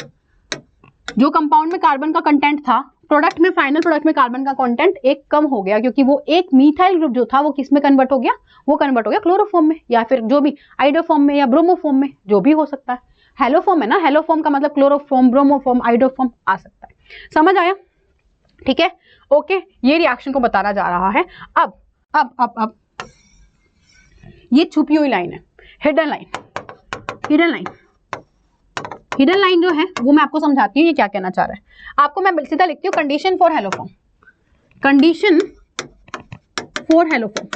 जो कंपाउंड में कार्बन का कंटेंट था, प्रोडक्ट में, फाइनल प्रोडक्ट में कार्बन का कंटेंट एक कम हो गया, क्योंकि वो एक मीथाइल ग्रुप जो था वो किस में कन्वर्ट हो गया? वो कन्वर्ट हो गया क्लोरोफॉर्म में, या फिर जो भी आइडोफॉर्म में या ब्रोमोफॉर्म में, जो भी हो सकता है। हेलोफॉर्म है ना, हेलोफॉर्म का मतलब क्लोरोफॉर्म, ब्रोमोफॉर्म, आइडोफॉर्म आ सकता है। समझ आया? ठीक है, ओके, ये रिएक्शन को बताना जा रहा है। अब ये छुपी हुई लाइन है, हिडन लाइन। हिडन लाइन जो है वो मैं आपको समझाती हूँ ये क्या कहना चाह रहा है। आपको मैं सीधा लिखती हूँ, condition for haloform, condition for haloform.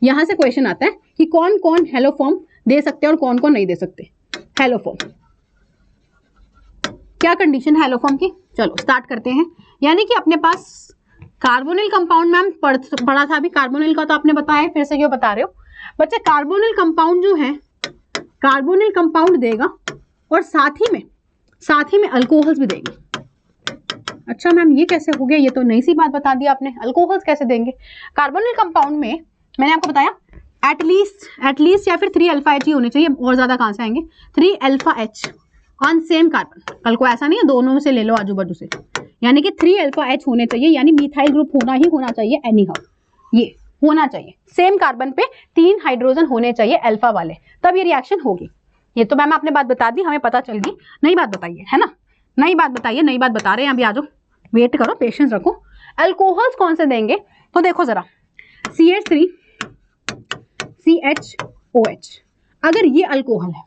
यहां से क्वेश्चन आता है कि कौन कौन हेलोफॉर्म दे सकते हैं और कौन कौन नहीं दे सकते। हेलोफॉर्म, क्या कंडीशन है हेलोफॉर्म की? चलो स्टार्ट करते हैं। यानी कि अपने पास कार्बोनिल कंपाउंड में हम पढ़ा था अभी, कार्बोनिल का तो आपने बताया, फिर से क्यों बता रहे हो बच्चे? कार्बोनिल कंपाउंड जो है, कार्बोनिल कंपाउंड देगा और साथ ही में अल्कोहल्स भी देंगे। अच्छा मैम ये कैसे हो गया? ये तो नई सी बात बता दी आपने, अल्कोहल्स कैसे देंगे? कार्बोनिल कंपाउंड में मैंने आपको बताया एटलीस्ट या फिर 3 अल्फा एच ही होने चाहिए, और ज्यादा कहां से आएंगे, 3 alpha H on same carbon. कल को ऐसा नहीं है दोनों में से ले लो आजू बाजू से, यानी कि 3 अल्फा एच होने चाहिए, यानी मिथाइल ग्रुप होना ही होना चाहिए एनी हाउ, ये होना चाहिए सेम कार्बन पे 3 हाइड्रोजन होने चाहिए अल्फा वाले, तब ये रिएक्शन होगी। ये तो मैम आपने बात बता दी, हमें पता चल गई। नई बात बताइए, है ना, नई बात बताइए, नई बात बता रहे हैं अभी, आ जाओ, वेट करो, पेशेंस रखो। अल्कोहल्स कौन से देंगे, तो देखो जरा, CH3 CHOH, अगर ये अल्कोहल है,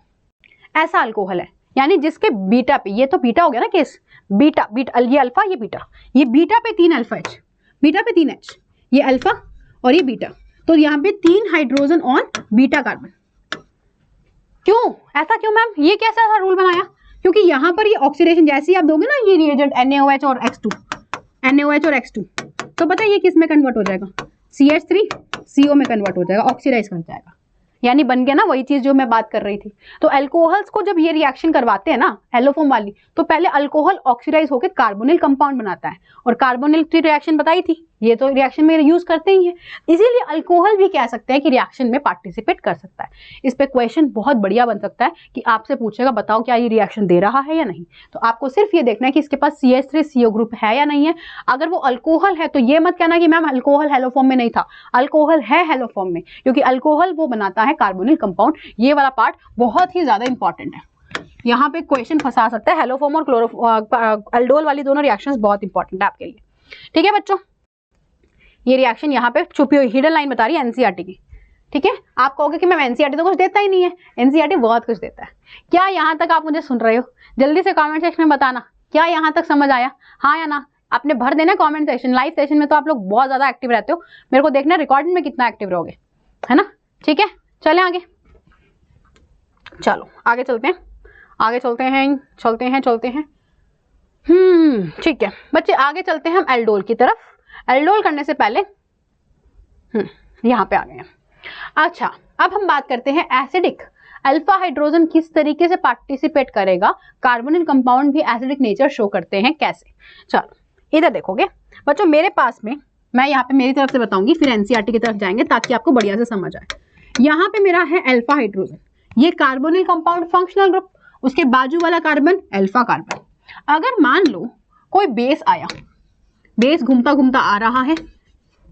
ऐसा अल्कोहल है, यानी जिसके बीटा पे, ये तो बीटा हो गया ना केस, बीटा ये अल्फा, ये बीटा पे 3 अल्फा एच, बीटा पे 3 एच, ये अल्फा और ये बीटा, तो यहाँ पे 3 हाइड्रोजन ऑन बीटा कार्बन। क्यों ऐसा, क्यों मैम, ये कैसा था रूल बनाया, क्योंकि यहाँ पर ये ऑक्सीडेशन जैसे ही आप दोगे ना ये रिएजेंट NaOH और X2, तो पता है ये किस में कन्वर्ट हो जाएगा, CH3 CO में कन्वर्ट हो जाएगा, ऑक्सीडाइज कर जाएगा, यानी बन गया ना वही चीज जो मैं बात कर रही थी। तो अल्कोहल्स को जब ये रिएक्शन करवाते हैं ना एलोफॉर्म वाली, तो पहले अल्कोहल ऑक्सीडाइज होकर कार्बोनिल कंपाउंड बनाता है, और कार्बोनिल की रिएक्शन बताई थी, ये तो रिएक्शन में यूज करते ही है, इसीलिए अल्कोहल भी कह सकते हैं कि रिएक्शन में पार्टिसिपेट कर सकता है। इस पे क्वेश्चन बहुत बढ़िया बन सकता है कि आपसे पूछेगा बताओ क्या ये रिएक्शन दे रहा है या नहीं, तो आपको सिर्फ ये देखना है कि इसके पास CH3 CO ग्रुप है या नहीं है। अगर वो अल्कोहल है तो ये मत कहना कि मैम अल्कोहल हेलोफॉर्म में नहीं था, अल्कोहल है हेलोफॉर्म में, क्योंकि अल्कोहल वो बनाता है कार्बोनिल कंपाउंड। ये वाला पार्ट बहुत ही ज्यादा इंपॉर्टेंट है, यहाँ पे क्वेश्चन फंसा सकता है। हेलोफॉर्म और अल्डोल वाली दोनों रिएक्शंस बहुत इंपॉर्टेंट है आपके लिए, ठीक है बच्चों। ये रिएक्शन यहाँ पे छुपी हुई हिडन लाइन बता रही है NCERT की, ठीक है। आप कहोगे कि मैम NCERT तो कुछ देता ही नहीं है, NCERT बहुत कुछ देता है। क्या यहाँ तक आप मुझे सुन रहे हो, जल्दी से कमेंट सेक्शन में बताना, क्या यहाँ तक समझ आया, हाँ या ना। आपने भर देना कमेंट सेक्शन, लाइव सेशन में तो आप लोग बहुत ज्यादा एक्टिव रहते हो, मेरे को देखना रिकॉर्डिंग में कितना एक्टिव रहोगे, है ना, ठीक है। चले आगे, चलो आगे चलते हैं, चलते हैं। ठीक है बच्चे, आगे चलते हैं हम एल्डोल की तरफ। एल्डोल करने से पहले यहाँ पे आ गए हैं। अच्छा, अब हम बात करते हैं एसिडिक। अल्फा हाइड्रोजन किस तरीके से पार्टिसिपेट करेगा, कार्बोनिल कंपाउंड भी एसिडिक नेचर शो करते हैं कैसे। चलो इधर देखोगे बच्चों, मेरे पास में, मैं यहाँ पे मेरी तरफ से बताऊंगी, फिर NCERT की तरफ जाएंगे ताकि आपको बढ़िया से समझ आए। यहाँ पे मेरा है अल्फा हाइड्रोजन, ये कार्बोनिल कंपाउंड फंक्शनल ग्रुप, उसके बाजू वाला कार्बन अल्फा कार्बन। अगर मान लो कोई बेस आया, बेस घूमता घूमता आ रहा है,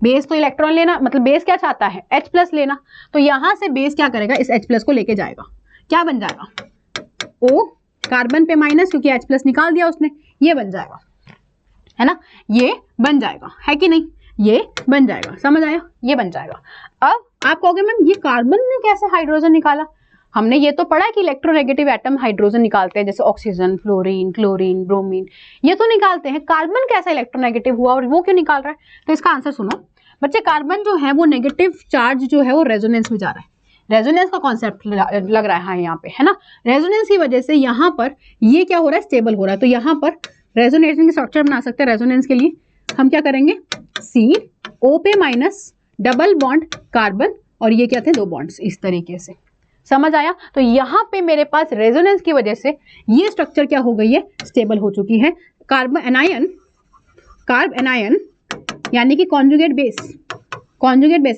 बेस तो इलेक्ट्रॉन लेना, मतलब बेस क्या चाहता है H+ लेना, तो यहां से बेस क्या करेगा, इस H+ को लेके जाएगा, क्या बन जाएगा, O कार्बन पे माइनस, क्योंकि H+ निकाल दिया उसने, ये बन जाएगा, है ना, ये बन जाएगा, है कि नहीं, ये बन जाएगा, समझ आया, ये बन जाएगा। अब आप कहोगे मैम ये कार्बन ने कैसे हाइड्रोजन निकाला, हमने ये तो पढ़ा है कि इलेक्ट्रोनेगेटिव एटम हाइड्रोजन निकालते हैं, जैसे ऑक्सीजन, फ्लोरीन, क्लोरीन, ब्रोमीन, ये तो निकालते हैं। कार्बन कैसा इलेक्ट्रोनेगेटिव हुआ और वो क्यों निकाल रहा है, तो इसका आंसर सुनो बच्चे। कार्बन जो है वो नेगेटिव चार्ज जो है वो रेजोनेंस में जा रहा है, रेजोनेंस का कॉन्सेप्ट लग रहा है हाँ यहाँ पे, है ना। रेजोनेंस की वजह से यहाँ पर ये क्या हो रहा है, स्टेबल हो रहा है। तो यहाँ पर रेजोनेशन की स्ट्रक्चर बना सकते हैं। रेजोनेंस के लिए हम क्या करेंगे, CO पे माइनस, डबल बॉन्ड कार्बन, और ये क्या थे, 2 बॉन्ड्स, इस तरीके से, समझ आया। तो यहाँ पे मेरे पास रेजोनेंस की वजह से ये स्ट्रक्चर क्या हो गई है, स्टेबल हो चुकी है। कार्ब एनायन यानी कि कॉन्जुगेट बेस,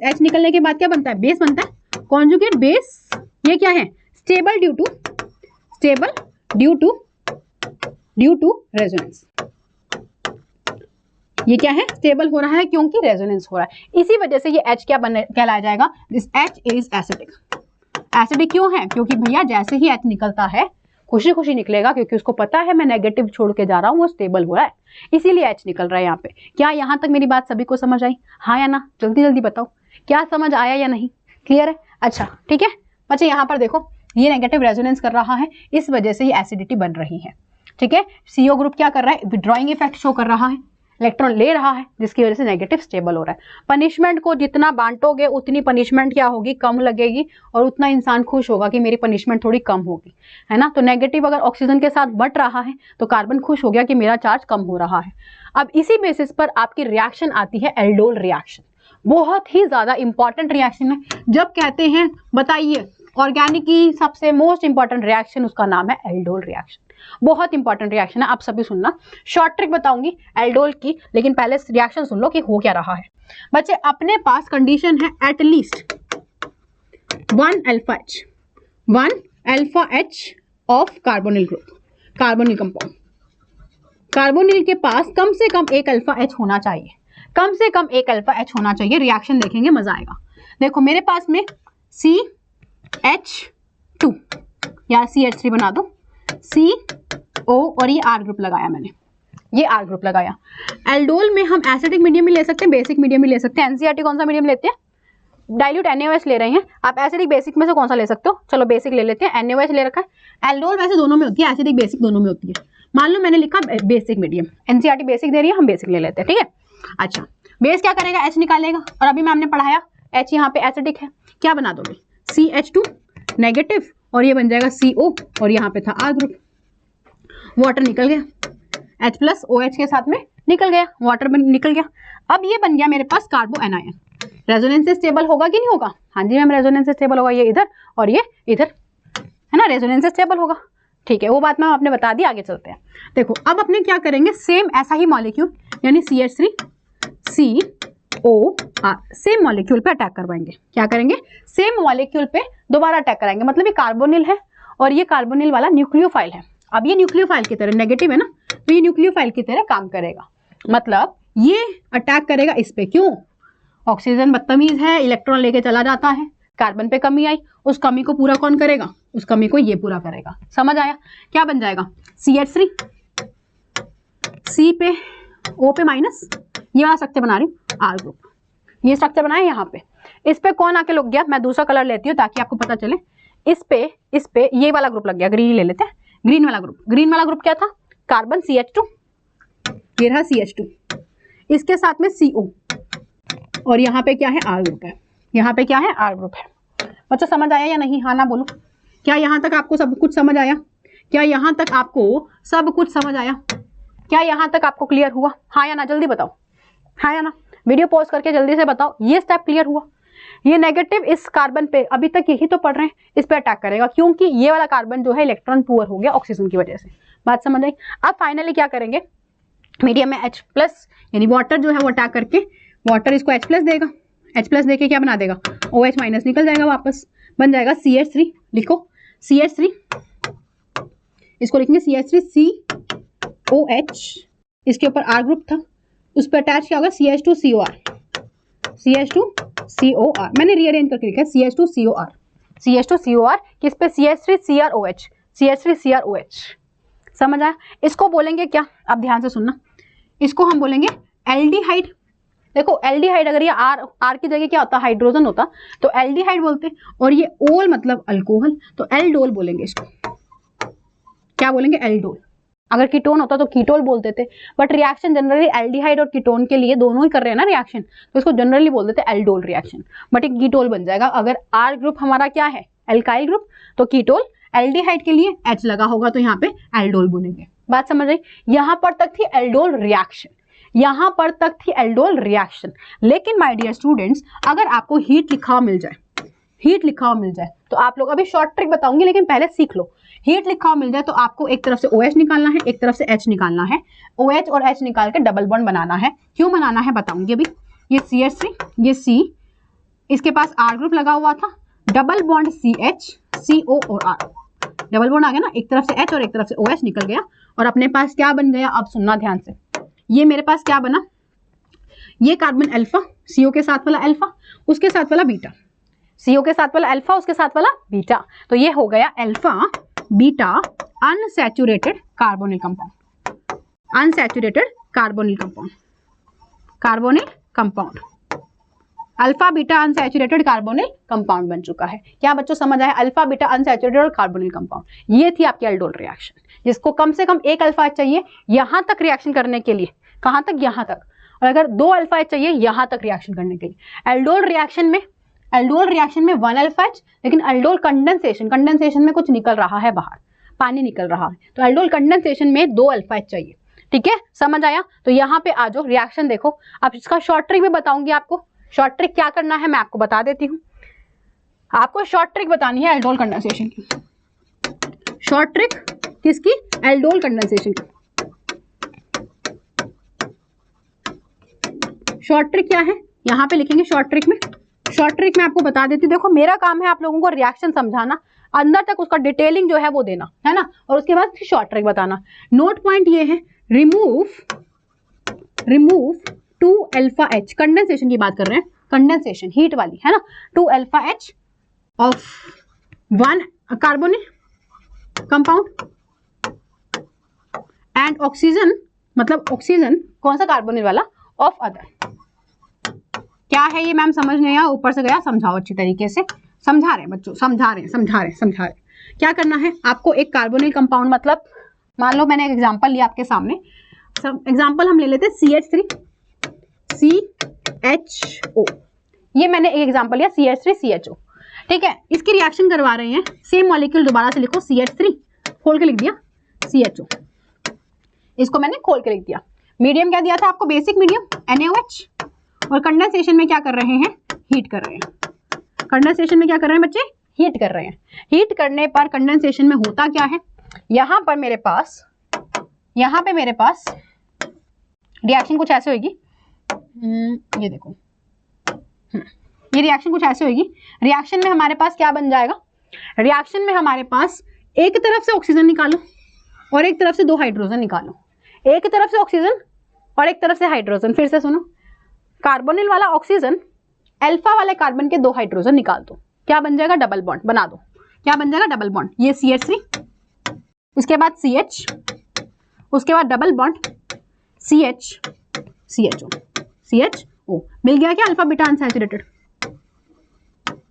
H निकलने के बाद क्या बनता है, बेस बनता है, कॉन्जुगेट बेस। ये क्या है, स्टेबल ड्यू टू रेजोनेंस। ये क्या है, स्टेबल हो रहा है क्योंकि रेजोनेंस हो रहा है। इसी वजह से ये H क्या कहलाया जाएगा, this H is acidic. Acidic क्यों है, क्योंकि भैया जैसे ही H निकलता है खुशी खुशी निकलेगा, क्योंकि उसको पता है मैं नेगेटिव छोड़ के जा रहा हूँ, वो स्टेबल हो रहा है, इसीलिए H निकल रहा है यहाँ पे। क्या यहाँ तक मेरी बात सभी को समझ आई, हाँ या ना, जल्दी जल्दी बताओ, क्या समझ आया या नहीं, क्लियर है। अच्छा ठीक है बच्चे, यहाँ पर देखो ये नेगेटिव रेजोनेंस कर रहा है, इस वजह से ये एसिडिटी बन रही है, ठीक है। CO ग्रुप क्या कर रहा है, विड्रॉइंग इफेक्ट शो कर रहा है, इलेक्ट्रॉन ले रहा है, जिसकी वजह से नेगेटिव स्टेबल हो रहा है। पनिशमेंट को जितना बांटोगे उतनी पनिशमेंट क्या होगी, कम लगेगी, और उतना इंसान खुश होगा कि मेरी पनिशमेंट थोड़ी कम होगी, है ना। तो नेगेटिव अगर ऑक्सीजन के साथ बढ़ रहा है तो कार्बन खुश हो गया कि मेरा चार्ज कम हो रहा है। अब इसी बेसिस पर आपकी रिएक्शन आती है एल्डोल रिएक्शन, बहुत ही ज्यादा इंपॉर्टेंट रिएक्शन है। जब कहते हैं बताइए ऑर्गेनिक की सबसे मोस्ट इंपॉर्टेंट रिएक्शन, उसका नाम है एल्डोल रिएक्शन, बहुत इंपॉर्टेंट रिएक्शन है, आप सभी सुनना। शॉर्ट ट्रिक बताऊंगी एल्डोल की, लेकिन पहले रिएक्शन सुन लो कि हो क्या रहा है। बच्चे अपने पास कंडीशन है at least 1 alpha H of carbonyl group, carbonyl compound. Carbonyl के पास कम से कम एक अल्फा एच होना चाहिए, कम से कम एक अल्फा एच होना चाहिए। रिएक्शन देखेंगे, मजा आएगा। देखो मेरे पास में CH2 या CH3 बना दो, CO और ये R ग्रुप लगाया मैंने, ये R ग्रुप लगाया। एल्डोल में हम एसिडिक मीडियम भी ले सकते हैं, बेसिक मीडियम भी ले सकते हैं। एनसीईआरटी कौन सा मीडियम लेते हैं? डाइल्यूट NaOH ले रहे हैं। आप एसिडिक बेसिक में से कौन सा ले सकते हो? चलो बेसिक ले लेते हैं। NaOH ले रखा है। एल्डोल वैसे दोनों में होती है, एसिडिक बेसिक दोनों में होती है। मान लो मैंने लिखा बेसिक मीडियम, एनसीईआरटी बेसिक दे रही है, हम बेसिक ले लेते हैं, ठीक है। अच्छा, बेस क्या करेगा? H निकालेगा। और अभी मैम ने पढ़ाया H यहाँ पे एसिडिक है, क्या बना दोगे? CH2 नेगेटिव और ये बन जाएगा CO और यहाँ पे था R ग्रुप। वाटर निकल गया, H प्लस OH के साथ में निकल गया, वाटर निकल गया। अब ये बन गया मेरे पास कार्बो एनायन। रेजोनेंस से स्टेबल होगा कि नहीं होगा? हाँ जी मैम, रेजोनेंस से स्टेबल होगा। ये इधर और ये इधर, है ना, रेजोनेंस से स्टेबल होगा। ठीक है, वो बात मैम आपने बता दी। आगे चलते हैं। देखो अब अपने क्या करेंगे, सेम ऐसा ही मॉलिक्यूल यानी CH3COR सेम मॉलिक्यूल पे अटैक करवाएंगे। क्या करेंगे? सेम मॉलिक्यूल पे दोबारा अटैक कराएंगे। मतलब ये कार्बोनिल है और ये कार्बोनिल वाला न्यूक्लियोफाइल है। अब ये न्यूक्लियोफाइल की तरह नेगेटिव है ना, तो ये न्यूक्लियोफाइल की तरह काम करेगा। मतलब ये अटैक करेगा इस पे। क्यों? ऑक्सीजन बदतमीज है, इलेक्ट्रॉन लेके चला जाता है, कार्बन पे कमी आई, उस कमी को पूरा कौन करेगा? उस कमी को ये पूरा करेगा। समझ आया? क्या बन जाएगा? CH3 C पे O पे माइनस, ये वाला स्ट्रक्चर बना रही हूँ, R ग्रुप। ये स्ट्रक्चर बनाए यहाँ पे, इस पे कौन आके लग गया? मैं दूसरा कलर लेती हूँ ताकि आपको पता चले। इस पे ये वाला ग्रुप लग गया, ग्रीन ले लेते हैं। ग्रीन वाला ग्रुप, ग्रीन वाला ग्रुप क्या था? कार्बन CH2, ये रहा CH2, इसके साथ में CO और यहाँ पे क्या है? R ग्रुप है। यहाँ पे क्या है? R ग्रुप है। बच्चों समझ आया या नहीं? हाँ ना बोलो। क्या यहाँ तक आपको सब कुछ समझ आया? क्या यहाँ तक आपको सब कुछ समझ आया? क्या यहाँ तक आपको क्लियर हुआ? हाँ या ना? जल्दी बताओ, हाँ या ना? वीडियो पॉज करके जल्दी से बताओ। ये स्टेप क्लियर हुआ? ये नेगेटिव इस कार्बन पे, अभी तक यही तो पढ़ रहे हैं, इस पे अटैक करेगा क्योंकि ये वाला कार्बन जो है इलेक्ट्रॉन पुअर हो गया ऑक्सीजन की वजह से। बात समझ आई? अब फाइनली क्या करेंगे? मीडियम में H प्लस यानी वाटर जो है वो अटैक करके वाटर इसको H प्लस देगा। H प्लस देके क्या बना देगा? OH माइनस निकल जाएगा, वापस बन जाएगा CH3। लिखो CH3, इसको लिखेंगे CH3COH, इसके ऊपर R ग्रुप था, उस पर अटैच क्या होगा? CH2COR, CH2COR मैंने रीअरेंज करके लिखा है CH2COR, CH2COR किस पे? CH3CrOH, CH3CrOH। समझ आया? इसको बोलेंगे क्या? अब ध्यान से सुनना, इसको हम बोलेंगे एल्डिहाइड। देखो एल्डिहाइड, अगर ये R की जगह क्या होता? हाइड्रोजन होता, तो एल्डिहाइड बोलते। और ये ओल मतलब अल्कोहल, तो एल्डोल बोलेंगे इसको। क्या बोलेंगे? एल्डोल। अगर कीटोन होता तो कीटोल बोल देते, बट रिएक्शन जनरली एल्डिहाइड और कीटोन के लिए दोनों ही कर रहे हैं ना रिएक्शन, तो इसको जनरली बोल देते एल्डोल रिएक्शन, बट एक कीटोल बन जाएगा। अगर R ग्रुप हमारा क्या है? एल्काइल ग्रुप, तो कीटोल। एल्डिहाइड के लिए H लगा होगा तो यहाँ पे एल्डोल बोलेंगे। बात समझ आई? यहाँ पर तक थी एल्डोल रिएक्शन, यहाँ पर तक थी एल्डोल रिएक्शन। लेकिन माय डियर स्टूडेंट्स, अगर आपको हीट लिखा हुआ मिल जाए, हीट लिखा हुआ मिल जाए, तो आप लोग, अभी शॉर्ट ट्रिक बताऊंगी लेकिन पहले सीख लो। हीट लिखा हुआ मिल जाए तो आपको एक तरफ से OH निकालना है, एक तरफ से H निकालना है। OH और H निकाल के डबल बॉन्ड बनाना है। क्यों बनाना है बताऊंगी अभी। ये CH3, ये C, इसके पास R ग्रुप लगा हुआ था, डबल बॉन्ड CH, CO और R, डबल बॉन्ड आ गया ना, एक तरफ से H और एक तरफ से OH निकल गया, और अपने पास क्या बन गया? अब सुनना ध्यान से, ये मेरे पास क्या बना? ये कार्बन अल्फा, CO के साथ वाला अल्फा, उसके साथ वाला बीटा, CO के साथ वाला अल्फा, उसके साथ वाला बीटा, तो ये हो गया alpha beta unsaturated carbonyl compound, unsaturated carbonyl compound, carbonyl compound, alpha beta unsaturated carbonyl compound बन चुका है। क्या बच्चों समझ आया? अल्फा बीटा अनसैचुरेटेड और कार्बोनिल कंपाउंड, ये थी आपकी एल्डोल रिएक्शन, जिसको कम से कम एक अल्फा चाहिए यहां तक रिएक्शन करने के लिए। कहां तक? यहां तक। और अगर दो अल्फा चाहिए यहां तक रिएक्शन करने के लिए। एल्डोल रिएक्शन में 1 अल्फा H, लेकिन एल्डोल कंडेंसेशन में कुछ निकल रहा है बाहर, पानी निकल रहा है, तो एल्डोल कंडेंसेशन में 2 अल्फा H चाहिए। ठीक है, समझ आया? तो यहाँ पे आ जाओ, रिएक्शन देखो। अब इसका शॉर्ट ट्रिक भी बताऊंगी आपको। शॉर्ट ट्रिक क्या करना है मैं आपको बता देती हूँ। आपको शॉर्ट ट्रिक बतानी है एल्डोल कंडेंसेशन की। शॉर्ट ट्रिक किसकी? एल्डोल कंडेंसेशन की। शॉर्ट ट्रिक क्या है? यहाँ पे लिखेंगे शॉर्ट ट्रिक में शॉर्ट ट्रिक मैं आपको बता देती हूँ। देखो मेरा काम है आप लोगों को रिएक्शन समझाना, अंदर तक उसका डिटेलिंग जो है वो देना है ना, और उसके बाद फिर शॉर्ट ट्रिक बताना। नोट पॉइंट ये है, रिमूव 2α-H, कंडेंसेशन की बात कर रहे हैं, कंडेंसेशन हीट वाली है ना, 2α-H of 1 carbonyl compound and oxygen, मतलब ऑक्सीजन कौन सा, कार्बोनिल वाला, ऑफ अदर। क्या है ये मैम समझ नहीं आया, ऊपर से गया, समझाओ अच्छी तरीके से, समझा रहे हैं बच्चों, समझा रहे हैं। क्या करना है आपको, एक कार्बोनिल कंपाउंड, मतलब मान लो मैंने एक एग्जांपल लिया आपके सामने, एग्जांपल हम ले लेते हैं CH3CHO, ये मैंने एक एग्जांपल लिया CH3CHO, ठीक है। इसकी रिएक्शन करवा रहे हैं, सेम मॉलिक्यूल दोबारा से लिखो, CH3 खोल के लिख दिया, CHO, इसको मैंने खोल के लिख दिया। मीडियम क्या दिया था आपको, बेसिक मीडियम NaOH, और कंडेंसेशन में क्या कर रहे हैं, हीट कर रहे हैं। कंडेंसेशन में क्या कर रहे हैं बच्चे, हीट कर रहे हैं। हीट करने पर कंडेंसेशन में होता क्या है, यहाँ पे मेरे पास रिएक्शन कुछ ऐसे होगी, ये देखो, ये रिएक्शन कुछ ऐसे होगी। रिएक्शन में हमारे पास क्या बन जाएगा, रिएक्शन में हमारे पास एक तरफ से ऑक्सीजन निकालो और एक तरफ से 2 हाइड्रोजन निकालो, एक तरफ से ऑक्सीजन और एक तरफ से हाइड्रोजन। फिर से सुनो, कार्बोनिल वाला ऑक्सीजन, अल्फा वाले कार्बन के 2 हाइड्रोजन निकाल दो, क्या बन जाएगा, डबल बॉन्ड बना दो। क्या बन जाएगा, डबल बॉन्ड। ये CH3, उसके बाद CH, उसके बाद डबल बॉन्ड CHO, मिल गया क्या, alpha beta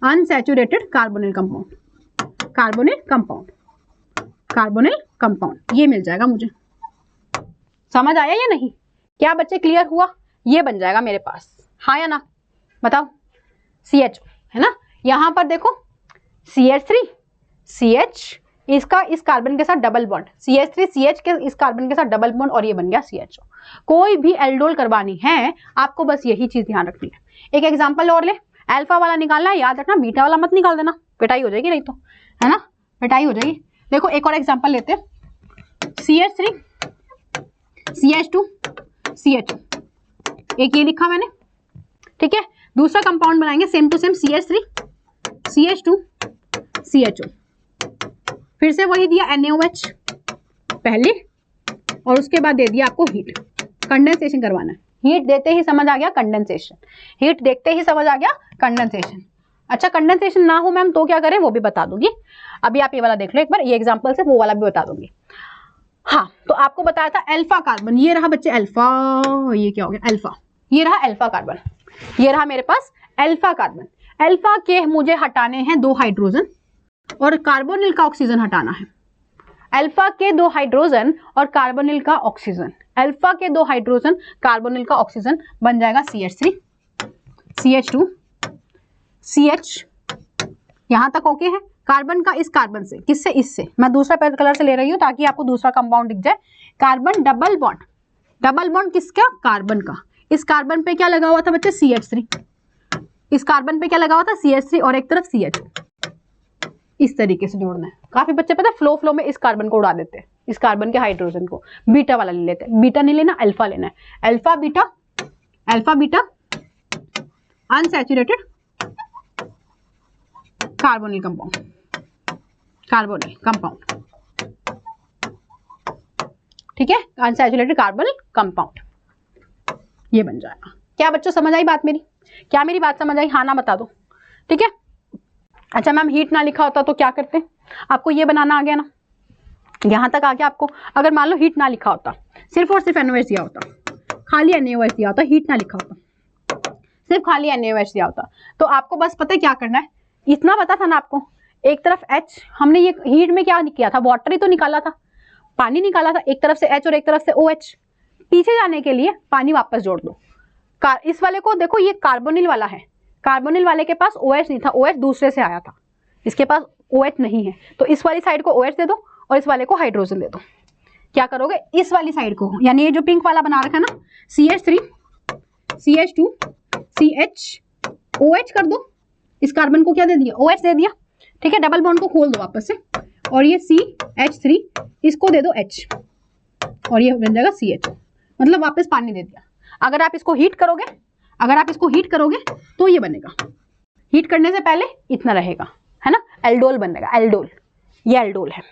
unsaturated carbonyl compound, ये मिल जाएगा मुझे। समझ आया या नहीं, क्या बच्चे क्लियर हुआ, ये बन जाएगा मेरे पास, हाँ या ना, बताओ। CHO है ना, यहां पर देखो CH3 CH, इसका इस कार्बन के साथ डबल बॉन्ड, CH3 CH के इस कार्बन के साथ डबल बॉन्ड, और ये बन गया CHO। कोई भी एल्डोल करवानी है आपको बस यही चीज ध्यान रखनी है। एक एग्जांपल और ले, अल्फा वाला निकालना है, याद रखना बीटा वाला मत निकाल देना, पिटाई हो जाएगी नहीं तो, है ना, पिटाई हो जाएगी। देखो एक और एग्जांपल लेते हैं, CH3 CH2 CHO, एक ये लिखा मैंने, ठीक है। दूसरा कंपाउंड बनाएंगे same to same, CH3 CH2 CHO, फिर से वही दिया NaOH पहले, और उसके बाद दे दिया आपको हीट, कंडेंसेशन करवाना है। हीट देते ही समझ आ गया कंडेंसेशन, हीट देखते ही समझ आ गया कंडेंसेशन। अच्छा कंडेंसेशन ना हो मैम तो क्या करें, वो भी बता दूंगी। अभी आप ये वाला देख लो एक बार, ये एग्जांपल से वो वाला भी बता दूंगी। हाँ तो आपको बताया था अल्फा कार्बन, ये रहा बच्चे अल्फा, ये क्या हो गया अल्फा, ये रहा अल्फा कार्बन, ये रहा मेरे पास अल्फा कार्बन। अल्फा के मुझे हटाने हैं 2 हाइड्रोजन और कार्बोनिल का ऑक्सीजन हटाना है। अल्फा के 2 हाइड्रोजन और कार्बोनिल का ऑक्सीजन, अल्फा के 2 हाइड्रोजन कार्बोनिल का ऑक्सीजन बन जाएगा CH3 CH2 CH, यहां तक ओके है। कार्बन का इस कार्बन से, किससे, इससे, मैं दूसरा कलर से ले रही हूं ताकि आपको दूसरा कंपाउंड दिख जाए। कार्बन डबल बॉन्ड किसका, कार्बन का। इस कार्बन पे क्या लगा हुआ था बच्चे, CH3, इस कार्बन पे क्या लगा हुआ था CH3, और एक तरफ CHO। इस तरीके से जोड़ना है। काफी बच्चे पता है फ्लो में इस कार्बन को उड़ा देते हैं, इस कार्बन के हाइड्रोजन को बीटा वाला ले लेते हैं। बीटा नहीं लेना, अल्फा लेना है। Alpha beta unsaturated carbonyl compound, ठीक है, अनसैचुरेटेड कार्बोनिल कंपाउंड, ये बन जाएगा। क्या बच्चों समझ आई बात मेरी, क्या मेरी बात समझ आई, हाँ ना बता दो, ठीक है। अच्छा मैम हीट ना लिखा होता तो क्या करते, आपको ये बनाना आ गया ना, यहां तक आ गया आपको। अगर मान लो हीट ना लिखा होता, सिर्फ और सिर्फ NaOH दिया होता, खाली NaOH दिया होता, हीट ना लिखा होता, सिर्फ खाली NaOH दिया होता, तो आपको बस पता है क्या करना है, इतना पता था ना आपको। एक तरफ H, हमने ये हीट में क्या किया था, वाटर ही तो निकाला था, पानी निकाला था, एक तरफ से H और एक तरफ से OH। पीछे जाने के लिए पानी वापस जोड़ दो। इस वाले को देखो, ये कार्बोनिल वाला है, कार्बोनिल वाले के पास OH नहीं था, OH दूसरे से आया था, इसके पास OH नहीं है, तो इस वाली साइड को OH दे दो और इस वाले को हाइड्रोजन दे दो। क्या करोगे, इस वाली साइड को, यानी ये जो पिंक वाला बना रखा है ना, CH3 CH2 CH OH कर दो, इस कार्बन को क्या दे दिया, OH दे दिया, ठीक है। डबल बॉन्ड को खोल दो वापस से, और ये CH3 इसको दे दो H, और ये बन जाएगा CHO, मतलब वापस पानी दे दिया। अगर आप इसको हीट करोगे तो ये बनेगा, हीट करने से पहले इतना रहेगा, है ना, एल्डोल बनेगा, एल्डोल, ये एल्डोल है,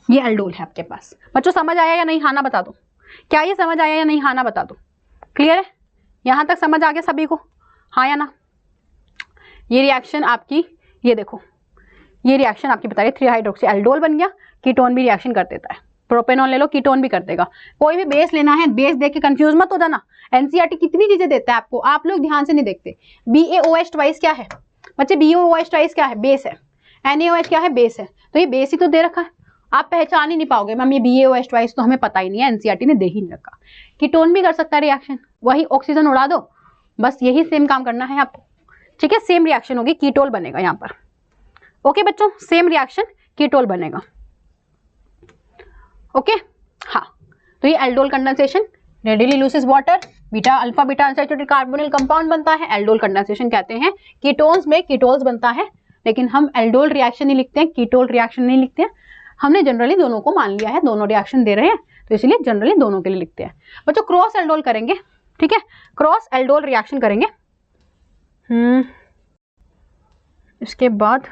ये एल्डोल है आपके पास। बच्चों समझ आया या नहीं, हाँ ना बता दो, क्या ये समझ आया या नहीं, हाँ ना बता दो। क्लियर है, यहां तक समझ आ गया सभी को, हाँ या ना। ये रिएक्शन आपकी, ये देखो, ये रिएक्शन आपकी बता रही है 3 हाइड्रोक्सी एल्डोल बन गया, कीटोन भी रिएक्शन कर देता है, प्रोपेनॉल ले लो कीटोन भी कर देगा। कोई भी बेस लेना है, बेस देख के कंफ्यूज मत हो जाना, एनसीईआरटी कितनी चीजें देता है आपको, आप लोग ध्यान से नहीं देखते। BaOH ट्वाइस क्या है बच्चे, BaOH ट्वाइस क्या है, बेस है, NaOH क्या है, बेस है, तो ये बेस ही तो दे रखा है, आप पहचान ही नहीं पाओगे मैम ये BaOH ट्वाइस तो हमें पता ही नहीं है, एनसीईआरटी ने दे ही नहीं रखा। कीटोन भी कर सकता है रिएक्शन, वही ऑक्सीजन उड़ा दो, बस यही सेम काम करना है आपको, ठीक है, सेम रिएक्शन होगी, कीटोल बनेगा यहाँ पर। ओके बच्चों, सेम रिएक्शन कीटोल बनेगा। ओके हाँ, तो ये aldol condensation, readily loses water, beta alpha beta unsaturated carbonyl compound बनता है, एल्डोल कंडेंसेशन कहते हैं। कीटोन्स में कीटोल्स बनता है, लेकिन हम एल्डोल रिएक्शन नहीं लिखते हैं, कीटोल रिएक्शन नहीं लिखते हैं, हमने जनरली दोनों को मान लिया है, दोनों रिएक्शन दे रहे हैं तो इसलिए जनरली दोनों के लिए लिखते हैं। बच्चों क्रॉस एल्डोल करेंगे, ठीक है, क्रॉस एल्डोल रिएक्शन करेंगे। इसके बाद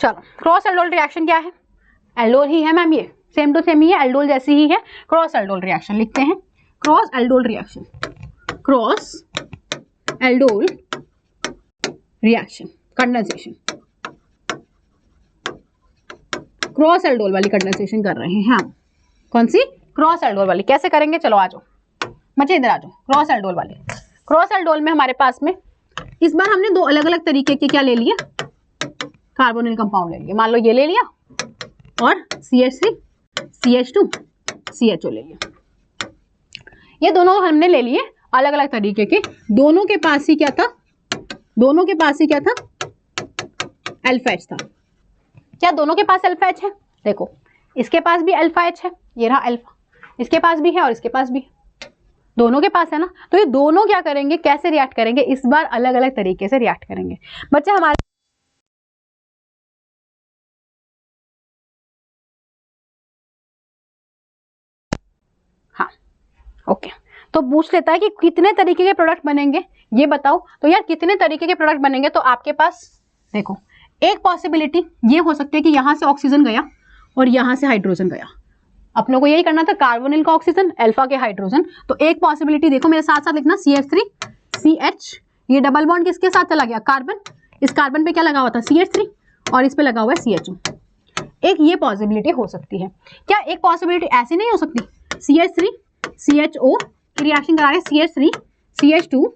चलो, क्रॉस एल्डोल रिएक्शन क्या है, एल्डोल ही है मैम, ये सेम टू सेम ही है, एल्डोल जैसी ही है, क्रॉस एल्डोल रिएक्शन लिखते हैं। Cross aldol reaction, cross aldol reaction condensation, cross aldol वाली कंडेंसेशन कर रहे हैं हम। कौन सी, क्रॉस एल्डोल वाली। कैसे करेंगे, चलो आ जाओ बच्चे इधर आ जाओ। क्रॉस एल्डोल वाली, क्रॉस एल्डोल में हमारे पास में इस बार हमने 2 अलग अलग तरीके के क्या ले लिए, कार्बोनिल कंपाउंड ले लिए। मान लो ये ले लिया और CH3 CH2 CHO ले लिया, ये दोनों हमने ले लिए अलग अलग तरीके के। दोनों के पास ही क्या था, दोनों के पास ही क्या था, अल्फा H था। क्या दोनों के पास अल्फा H है, देखो इसके पास भी अल्फा H है, ये रहा अल्फा, इसके पास भी है और इसके पास भी है, दोनों के पास है ना। तो ये दोनों क्या करेंगे, कैसे रिएक्ट करेंगे, इस बार अलग अलग तरीके से रिएक्ट करेंगे बच्चे हमारे। हाँ ओके, तो पूछ लेता है कि कितने तरीके के प्रोडक्ट बनेंगे, ये बताओ। तो यार कितने तरीके के प्रोडक्ट बनेंगे, तो आपके पास देखो एक पॉसिबिलिटी ये हो सकती है कि यहां से ऑक्सीजन गया और यहां से हाइड्रोजन गया, अपनों को यही करना था, कार्बोनिल का ऑक्सीजन, अल्फा के हाइड्रोजन। तो एक पॉसिबिलिटी देखो मेरे साथ साथ लिखना, CH3 CH, ये डबल बॉन्ड किसके साथ चला गया, कार्बन, इस कार्बन पे क्या लगा हुआ था, CH3, और इस पे लगा हुआ है CHO। एक ये पॉसिबिलिटी हो सकती है। क्या एक पॉसिबिलिटी ऐसी नहीं हो सकती, CH3 CHO की रिएक्शन करा रहे हैं CH3 CH2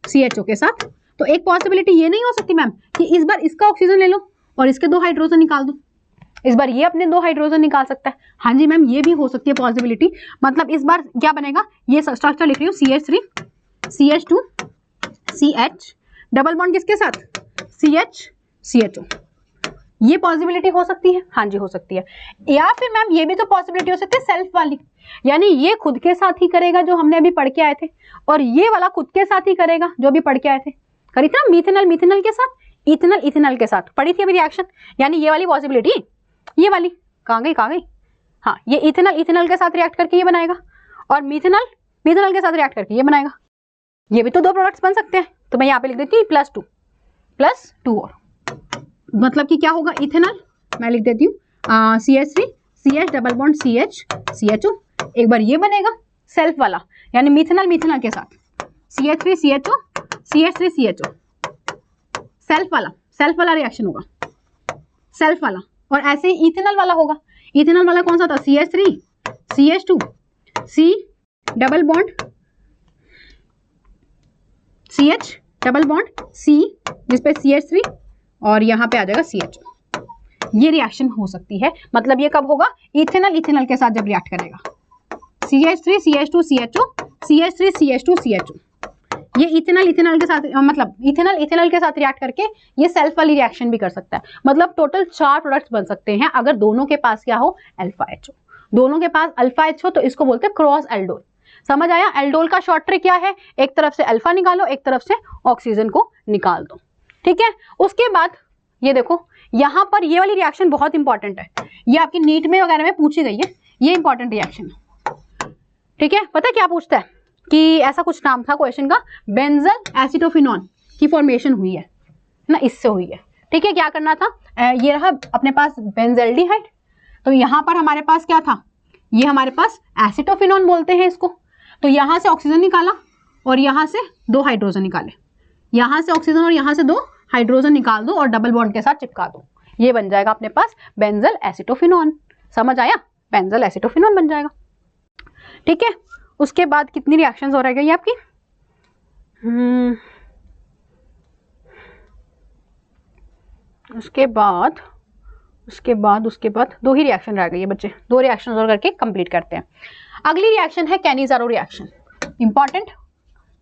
CHO के साथ, तो एक पॉसिबिलिटी ये नहीं हो सकती मैम कि इस बार इसका ऑक्सीजन ले लो और इसके 2 हाइड्रोजन निकाल दो, इस बार ये अपने 2 हाइड्रोजन निकाल सकता है। हाँ जी मैम, ये भी हो सकती है पॉसिबिलिटी। मतलब इस बार क्या बनेगा, ये स्ट्रक्चर लिख रही हूँ, CH3 CH2 CH, double bond किसके साथ, CH CHO, ये पॉसिबिलिटी हो सकती है। हाँ जी हो सकती है। या फिर मैम ये भी तो पॉसिबिलिटी हो सकती है सेल्फ वाली, यानी ये खुद के साथ ही करेगा जो हमने अभी पढ़ के आए थे, और ये वाला खुद के साथ ही करेगा जो अभी पढ़ के आए थे। करी थी ना मिथेनॉल मिथेनॉल के साथ, इथेनॉल इथेनॉल के साथ, पढ़ी थी अभी रिएक्शन। यानी ये वाली पॉसिबिलिटी, ये वाली कहाँ गई, कहाँ गई, हाँ, ये इथेनॉल इथेनॉल के साथ रिएक्ट करके ये बनाएगा, और मिथेनॉल मिथेनॉल के साथ रिएक्ट करके ये बनाएगा। ये भी तो 2 प्रोडक्ट्स बन सकते हैं। तो मैं यहाँ पे लिख देती हूँ +2 और, मतलब कि क्या होगा, इथेनॉल मैं लिख देती हूँ CH3 CH double bond CH CHO, एक बार ये बनेगा सेल्फ वाला, यानी मिथेनॉल मिथेनॉल के साथ CH3 CHO CH3 CHO, self वाला रिएक्शन होगा, सेल्फ वाला। और ऐसे ही इथेनॉल वाला होगा, इथेनॉल वाला कौन सा था, CH3 CH2 C double bond CH double bond C, जिसपे CH3 और यहाँ पे आ जाएगा CHO। ये रिएक्शन हो सकती है। मतलब ये कब होगा, इथेनॉल इथेनॉल के साथ जब रिएक्ट करेगा, CH3 CH2 CHO CH3 CH2 CHO, ये इथेनॉल इथेनॉल के साथ, मतलब इथेनॉल इथेनॉल के साथ रिएक्ट करके ये सेल्फ वाली रिएक्शन भी कर सकता है। मतलब टोटल 4 प्रोडक्ट्स बन सकते हैं अगर दोनों के पास क्या हो, अल्फा H हो। दोनों के पास अल्फा H हो तो इसको बोलते हैं क्रॉस एल्डोल। समझ आया, एल्डोल का शॉर्ट ट्रिक क्या है, एक तरफ से अल्फा निकालो, एक तरफ से ऑक्सीजन को निकाल दो, ठीक है। उसके बाद ये देखो यहाँ पर ये वाली रिएक्शन बहुत इंपॉर्टेंट है, ये आपकी नीट में वगैरह में पूछी गई है, ये इंपॉर्टेंट रिएक्शन है। ठीक है, पता क्या पूछता है कि ऐसा कुछ नाम था क्वेश्चन का, बेंजल एसिटोफिनॉन की फॉर्मेशन हुई है ना, इससे हुई है। ठीक है, क्या करना था, ये रहा अपने पास बेंजल्डिहाइड, तो यहाँ पर हमारे पास क्या था, ये हमारे पास एसिटोफिनॉन बोलते हैं इसको। तो यहाँ से ऑक्सीजन निकाला और यहाँ से 2 हाइड्रोजन निकाले, यहाँ से ऑक्सीजन और यहाँ से 2 हाइड्रोजन निकाल दो और डबल बॉन्ड के साथ चिपका दो, ये बन जाएगा अपने पास बेंजल एसिटोफिनॉन। समझ आया, बेंजल एसिटोफिनॉन बन जाएगा। ठीक है, उसके बाद कितनी रिएक्शंस हो रह गई आपकी, उसके बाद 2 ही रिएक्शन रह गई है बच्चे, 2 रिएक्शन और करके कंप्लीट करते हैं। अगली रिएक्शन है कैनिज़ारो रिएक्शन। इंपॉर्टेंट,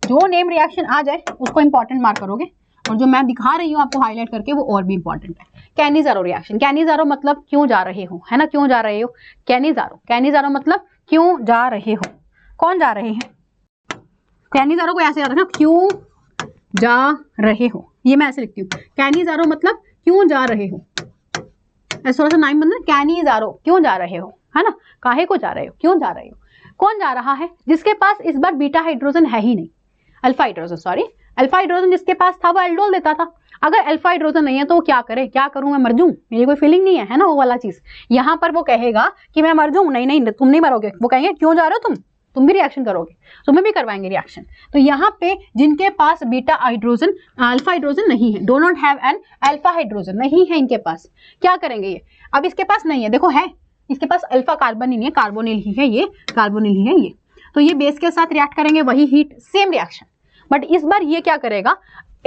जो नेम रिएक्शन आ जाए उसको इंपॉर्टेंट मार्क करोगे, और जो मैं दिखा रही हूँ आपको हाईलाइट करके वो और भी इंपॉर्टेंट है। कैनिज़ारो रिएक्शन, कैनिज़ारो मतलब क्यों जा रहे हो, है ना, क्यों जा रहे हो, कैनिज़ारो मतलब क्यों जा रहे हो, कौन जा रहे हैं। कैनिज़ारो को ऐसे याद रखना, क्यों जा रहे हो, ये मैं ऐसे लिखती हूँ, कैनिज़ारो मतलब क्यों जा रहे हो, ऐसा थोड़ा सा नाम बनना, कैनिज़ारो क्यों जा रहे हो, है ना, काहे को जा रहे हो, क्यों जा रहे हो। कौन जा रहा है, जिसके पास इस बार बीटा हाइड्रोजन है ही नहीं, अल्फा हाइड्रोजन जिसके पास था वो एल्डोल देता था। अगर अल्फा हाइड्रोजन नहीं है तो वो क्या करे, क्या करूं मैं, मर जाऊं, मेरी कोई फीलिंग नहीं है ना, वो वाला चीज। यहाँ पर वो कहेगा कि मैं मर जाऊं, नहीं तुम नहीं मरोगे, वो कहेंगे क्यों जा रहे हो तुम भी रिएक्शन करोगे, तुम्हें भी करवाएंगे रिएक्शन। तो यहाँ पे जिनके पास बीटा हाइड्रोजन अल्फा हाइड्रोजन नहीं है, do not have an alpha hydrogen, नहीं है इनके पास, क्या करेंगे ये, अब इसके पास नहीं है, देखो है इसके पास अल्फा कार्बन ही नहीं है, कार्बोनिल ही है, ये कार्बोनिल ही है ये, तो ये बेस के साथ रिएक्ट करेंगे, वही हीट, सेम रिएक्शन। बट इस बार ये क्या करेगा,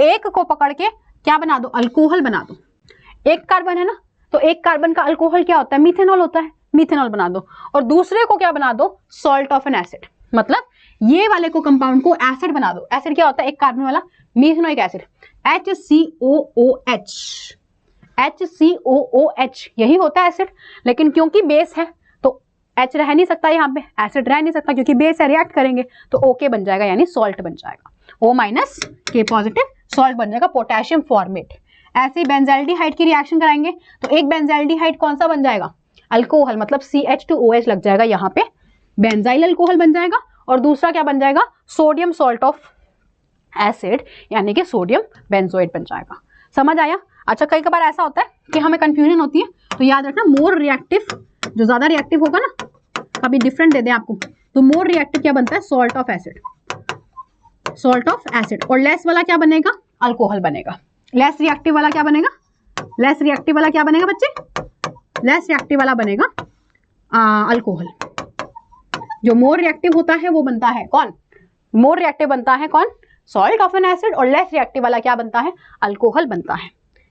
एक को पकड़ के क्या बना दो, अल्कोहल बना दो। एक कार्बन है ना, तो एक कार्बन का अल्कोहल क्या होता है, मीथेनॉल होता है, मीथेनॉल बना दो, और दूसरे को क्या बना दो, सॉल्ट ऑफ एन एसिड, मतलब ये वाले को कंपाउंड को एसिड बना दो। एसिड क्या होता है, एक कार्बन वाला मीथेनोइक एसिड, HCOOH, यही होता है एसिड। लेकिन क्योंकि बेस है तो H रह नहीं सकता, यहाँ पे एसिड रह नहीं सकता, क्योंकि बेस है, रिएक्ट करेंगे तो OK बन जाएगा, यानी सॉल्ट बन जाएगा, O- K पॉजिटिव सॉल्ट बन जाएगा, पोटेशियम फॉर्मेट। ऐसे ही बेंजाल्डिहाइड की रिएक्शन कराएंगे तो एक बेंजाल्डिहाइड कौन सा बन जाएगा, अल्कोहल, मतलब CH2OH लग जाएगा, यहाँ पे बेंजाइल अल्कोहल बन जाएगा, और दूसरा क्या बन जाएगा, सोडियम सॉल्ट ऑफ एसिड, यानी कि सोडियम बेंजोएट बन जाएगा। समझ आया। अच्छा, कई बार ऐसा होता है कि हमें कंफ्यूजन होती है, तो याद रखना मोर रिएक्टिव, जो ज्यादा रिएक्टिव होगा ना, कभी डिफरेंट दे दें आपको, तो मोर रिएक्टिव क्या बनता है, सॉल्ट ऑफ एसिड, और लेस वाला क्या बनेगा, अल्कोहल बनेगा। लेस रिएक्टिव वाला क्या बनेगा, लेस रिएक्टिव वाला क्या बनेगा बच्चे, लेस रिएक्टिव वाला बनेगा अल्कोहल। जो मोर रिएक्टिव होता है वो बनता है कौन, मोर रिएक्टिव बनता है कौन, सॉल्ट ऑफ एन एसिड, और लेस रिएक्टिव वाला क्या बनता है, अल्कोहल बनता है।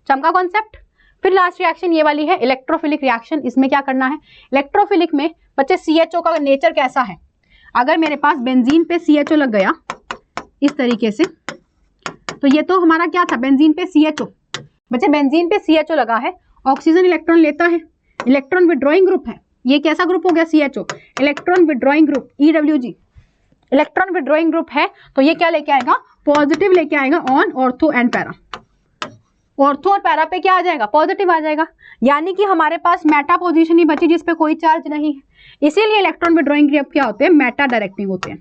चमका कॉन्सेप्ट। फिर लास्ट रिएक्शन ये वाली है इलेक्ट्रोफिलिक रिएक्शन। इसमें क्या करना है, इलेक्ट्रोफिलिक में बच्चे CHO का नेचर कैसा है, अगर मेरे पास बेंजीन पे CHO लग गया इस तरीके से, तो ये तो हमारा क्या था, बेंजीन पे CHO, बच्चे बेंजीन पे CHO लगा है, ऑक्सीजन इलेक्ट्रॉन लेता है, इलेक्ट्रॉन विड्रॉइंग ग्रुप है, ये कैसा ग्रुप हो गया, CHO, electron withdrawing group, EWG, electron withdrawing group है, तो ये क्या लेके आएगा, पॉजिटिव लेके आएगा on ortho and para, ortho और पैरा पे क्या आ जाएगा, पॉजिटिव आ जाएगा, यानी कि हमारे पास मेटा पोजीशन ही बची जिसपे कोई चार्ज नहीं है। इसीलिए इलेक्ट्रॉन विड्रॉइंग ग्रुप क्या होते हैं, मेटा डायरेक्टिंग होते हैं,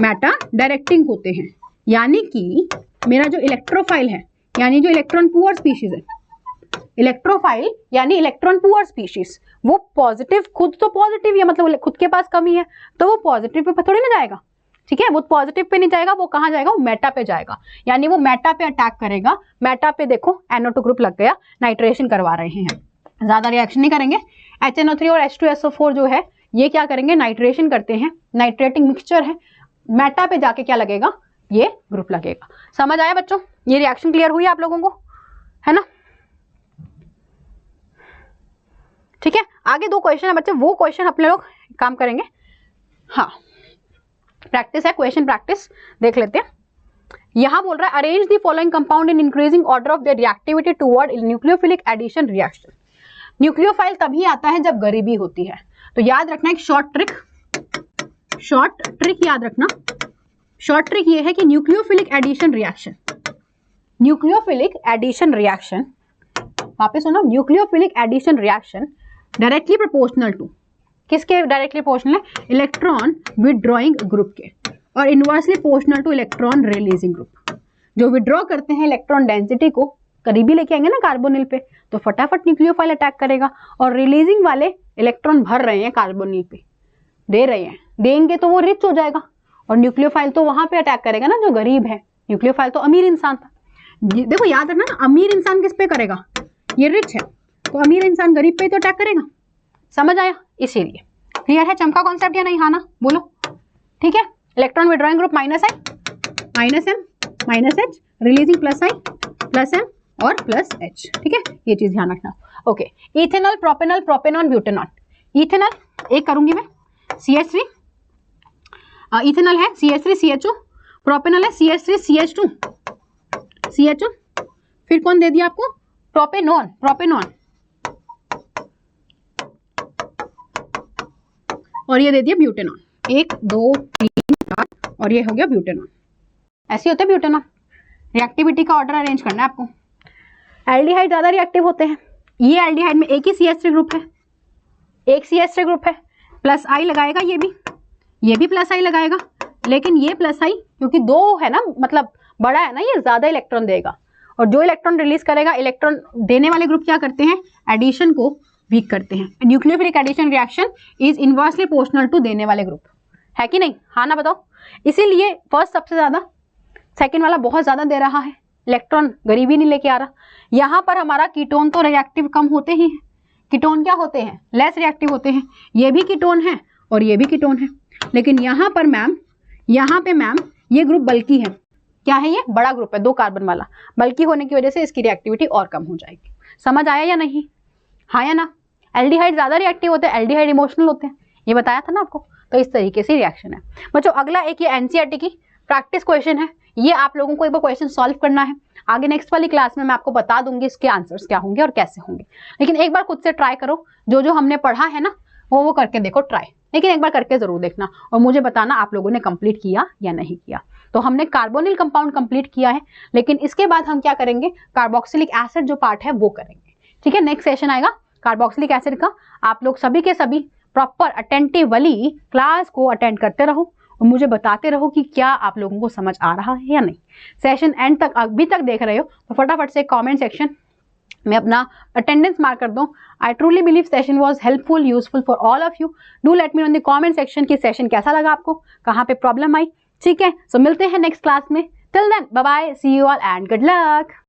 मेटा डायरेक्टिंग होते हैं, यानी कि मेरा जो इलेक्ट्रोफाइल है, यानी जो इलेक्ट्रॉन पुअर स्पीशीज है, इलेक्ट्रोफाइल यानी इलेक्ट्रॉन पुअर स्पीशीज, वो पॉजिटिव, खुद तो पॉजिटिव है, मतलब खुद के पास कमी है तो वो पॉजिटिव पे थोड़ी ना जाएगा, ठीक है, वो पॉजिटिव पे नहीं जाएगा, वो कहाँ जाएगा, वो मेटा पे जाएगा, यानी वो मेटा पे अटैक करेगा। मेटा पे देखो NO2 ग्रुप लग गया, नाइट्रेशन करवा रहे हैं, ज्यादा रिएक्शन नहीं करेंगे। HNO3 और H2SO4 जो है ये क्या करेंगे, नाइट्रेशन करते हैं, नाइट्रेटिंग मिक्सचर है, मेटा पे जाके क्या लगेगा, ये ग्रुप लगेगा। समझ आया बच्चों, ये रिएक्शन क्लियर हुई आप लोगों को, है ना, ठीक है। आगे 2 क्वेश्चन है बच्चे, वो क्वेश्चन अपने लोग काम करेंगे, हाँ प्रैक्टिस है, क्वेश्चन प्रैक्टिस देख लेते हैं। यहां बोल रहा है arrange the following compound in increasing order of their reactivity toward nucleophilic addition reaction. Nucleophile तभी आता है जब गरीबी होती है, तो याद रखना एक शॉर्ट ट्रिक याद रखना। शॉर्ट ट्रिक ये है कि न्यूक्लियोफिलिक एडिशन रिएक्शन, वापस सुनो, nucleophilic addition reaction directly proportional to किसके डायरेक्टली प्रोपोर्शनल है? इलेक्ट्रॉन विदड्रॉइंग ग्रुप के, और inversely proportional to electron releasing group. जो विदड्रॉ करते हैं इलेक्ट्रॉन डेंसिटी को करीबी लेके आएंगे ना कार्बोनिल पे, तो फटाफट न्यूक्लियोफाइल अटैक करेगा, और रिलीजिंग वाले इलेक्ट्रॉन भर रहे हैं कार्बोनिल पे, दे रहे हैं, देंगे तो वो रिच हो जाएगा, और न्यूक्लियोफाइल तो वहां पे अटैक करेगा ना जो गरीब है। न्यूक्लियोफाइल तो अमीर इंसान था। देखो याद रखना ना, अमीर इंसान किस पे करेगा? ये रिच है, तो अमीर इंसान गरीब पे तो अटैक करेगा। समझ आया? इसीलिए क्लियर है? चमका कॉन्सेप्ट या नहीं? हाँ ना, बोलो। ठीक है, electron withdrawing group minus I minus M minus H, releasing plus I plus M और प्लस एच। ठीक है, ये चीज ध्यान रखना। Okay, ethanol, propanol, propanone, butanol. Ethanol एक करूंगी मैं, CH3, इथेनॉल है CH3 CHO, प्रोपेनॉल है CH3 CH2 CHO, फिर कौन दे दिया आपको? प्रोपेनॉन, प्रोपेनॉन, और ये दे दिया ब्यूटेनॉन। 1 2 3 4, और ये हो गया ब्यूटेनॉन। ऐसे होते हैं ब्यूटेनॉन। रिएक्टिविटी का ऑर्डर अरेंज करना है आपको। एल्डिहाइड ज्यादा रिएक्टिव होते हैं। ये एल्डिहाइड में एक ही CH3 ग्रुप है, एक CH3 ग्रुप है, प्लस आई लगाएगा, ये भी प्लस आई लगाएगा, लेकिन ये प्लस आई क्योंकि 2 है ना, मतलब बड़ा है ना, ये ज्यादा इलेक्ट्रॉन देगा, और जो इलेक्ट्रॉन रिलीज करेगा, इलेक्ट्रॉन देने वाले ग्रुप क्या करते हैं? एडिशन को वीक करते हैं। Nucleophilic addition reaction is inversely proportional to देने वाले ग्रुप, है कि नहीं? हाँ ना, बताओ। इसीलिए फर्स्ट सबसे ज्यादा, सेकंड वाला बहुत ज्यादा दे रहा है, इलेक्ट्रॉन गरीबी नहीं लेके आ रहा। यहाँ पर हमारा कीटोन तो रिएक्टिव कम होते ही हैं। कीटोन क्या होते हैं? लेस रिएक्टिव होते हैं। ये भी कीटोन है और ये भी कीटोन है, लेकिन यहाँ पे मैम ये ग्रुप बल्कि है। क्या है ये? बड़ा ग्रुप है, 2 कार्बन वाला। बल्कि होने की वजह से इसकी रिएक्टिविटी और कम हो जाएगी। समझ आया या नहीं? हाँ या ना? एल्डिहाइड ज्यादा रिएक्टिव होते हैं, एल्डिहाइड इमोशनल होते हैं, ये बताया था ना आपको। तो इस तरीके से रिएक्शन है बच्चों। अगला एक ये एनसीईआरटी की प्रैक्टिस क्वेश्चन है, ये आप लोगों को एक बार क्वेश्चन सॉल्व करना है। आगे नेक्स्ट वाली क्लास में मैं आपको बता दूंगी इसके आंसर्स क्या होंगे और कैसे होंगे, लेकिन एक बार खुद से ट्राई करो। जो हमने पढ़ा है ना वो करके देखो ट्राई, लेकिन एक बार करके जरूर देखना और मुझे बताना आप लोगों ने कंप्लीट किया या नहीं किया। तो हमने कार्बोनिल कंपाउंड कंप्लीट किया है, लेकिन इसके बाद हम क्या करेंगे? कार्बोक्सिलिक एसिड जो पार्ट है वो करेंगे। ठीक है, नेक्स्ट सेशन आएगा कार्बोक्सिलिक एसिड का। आप लोग सभी के सभी प्रॉपर अटेंटिवली क्लास को अटेंड करते रहो और मुझे बताते रहो कि क्या आप लोगों को समझ आ रहा है या नहीं। सेशन एंड तक अभी तक देख रहे हो तो फटाफट से कमेंट सेक्शन में अपना अटेंडेंस मार्क कर दो। I truly believe session was helpful, useful for all of you. Do let me know in the comment section कि सेशन कैसा लगा आपको, कहाँ पे प्रॉब्लम आई। ठीक है, सो मिलते हैं नेक्स्ट क्लास में। Till then bye bye, see you all and good luck.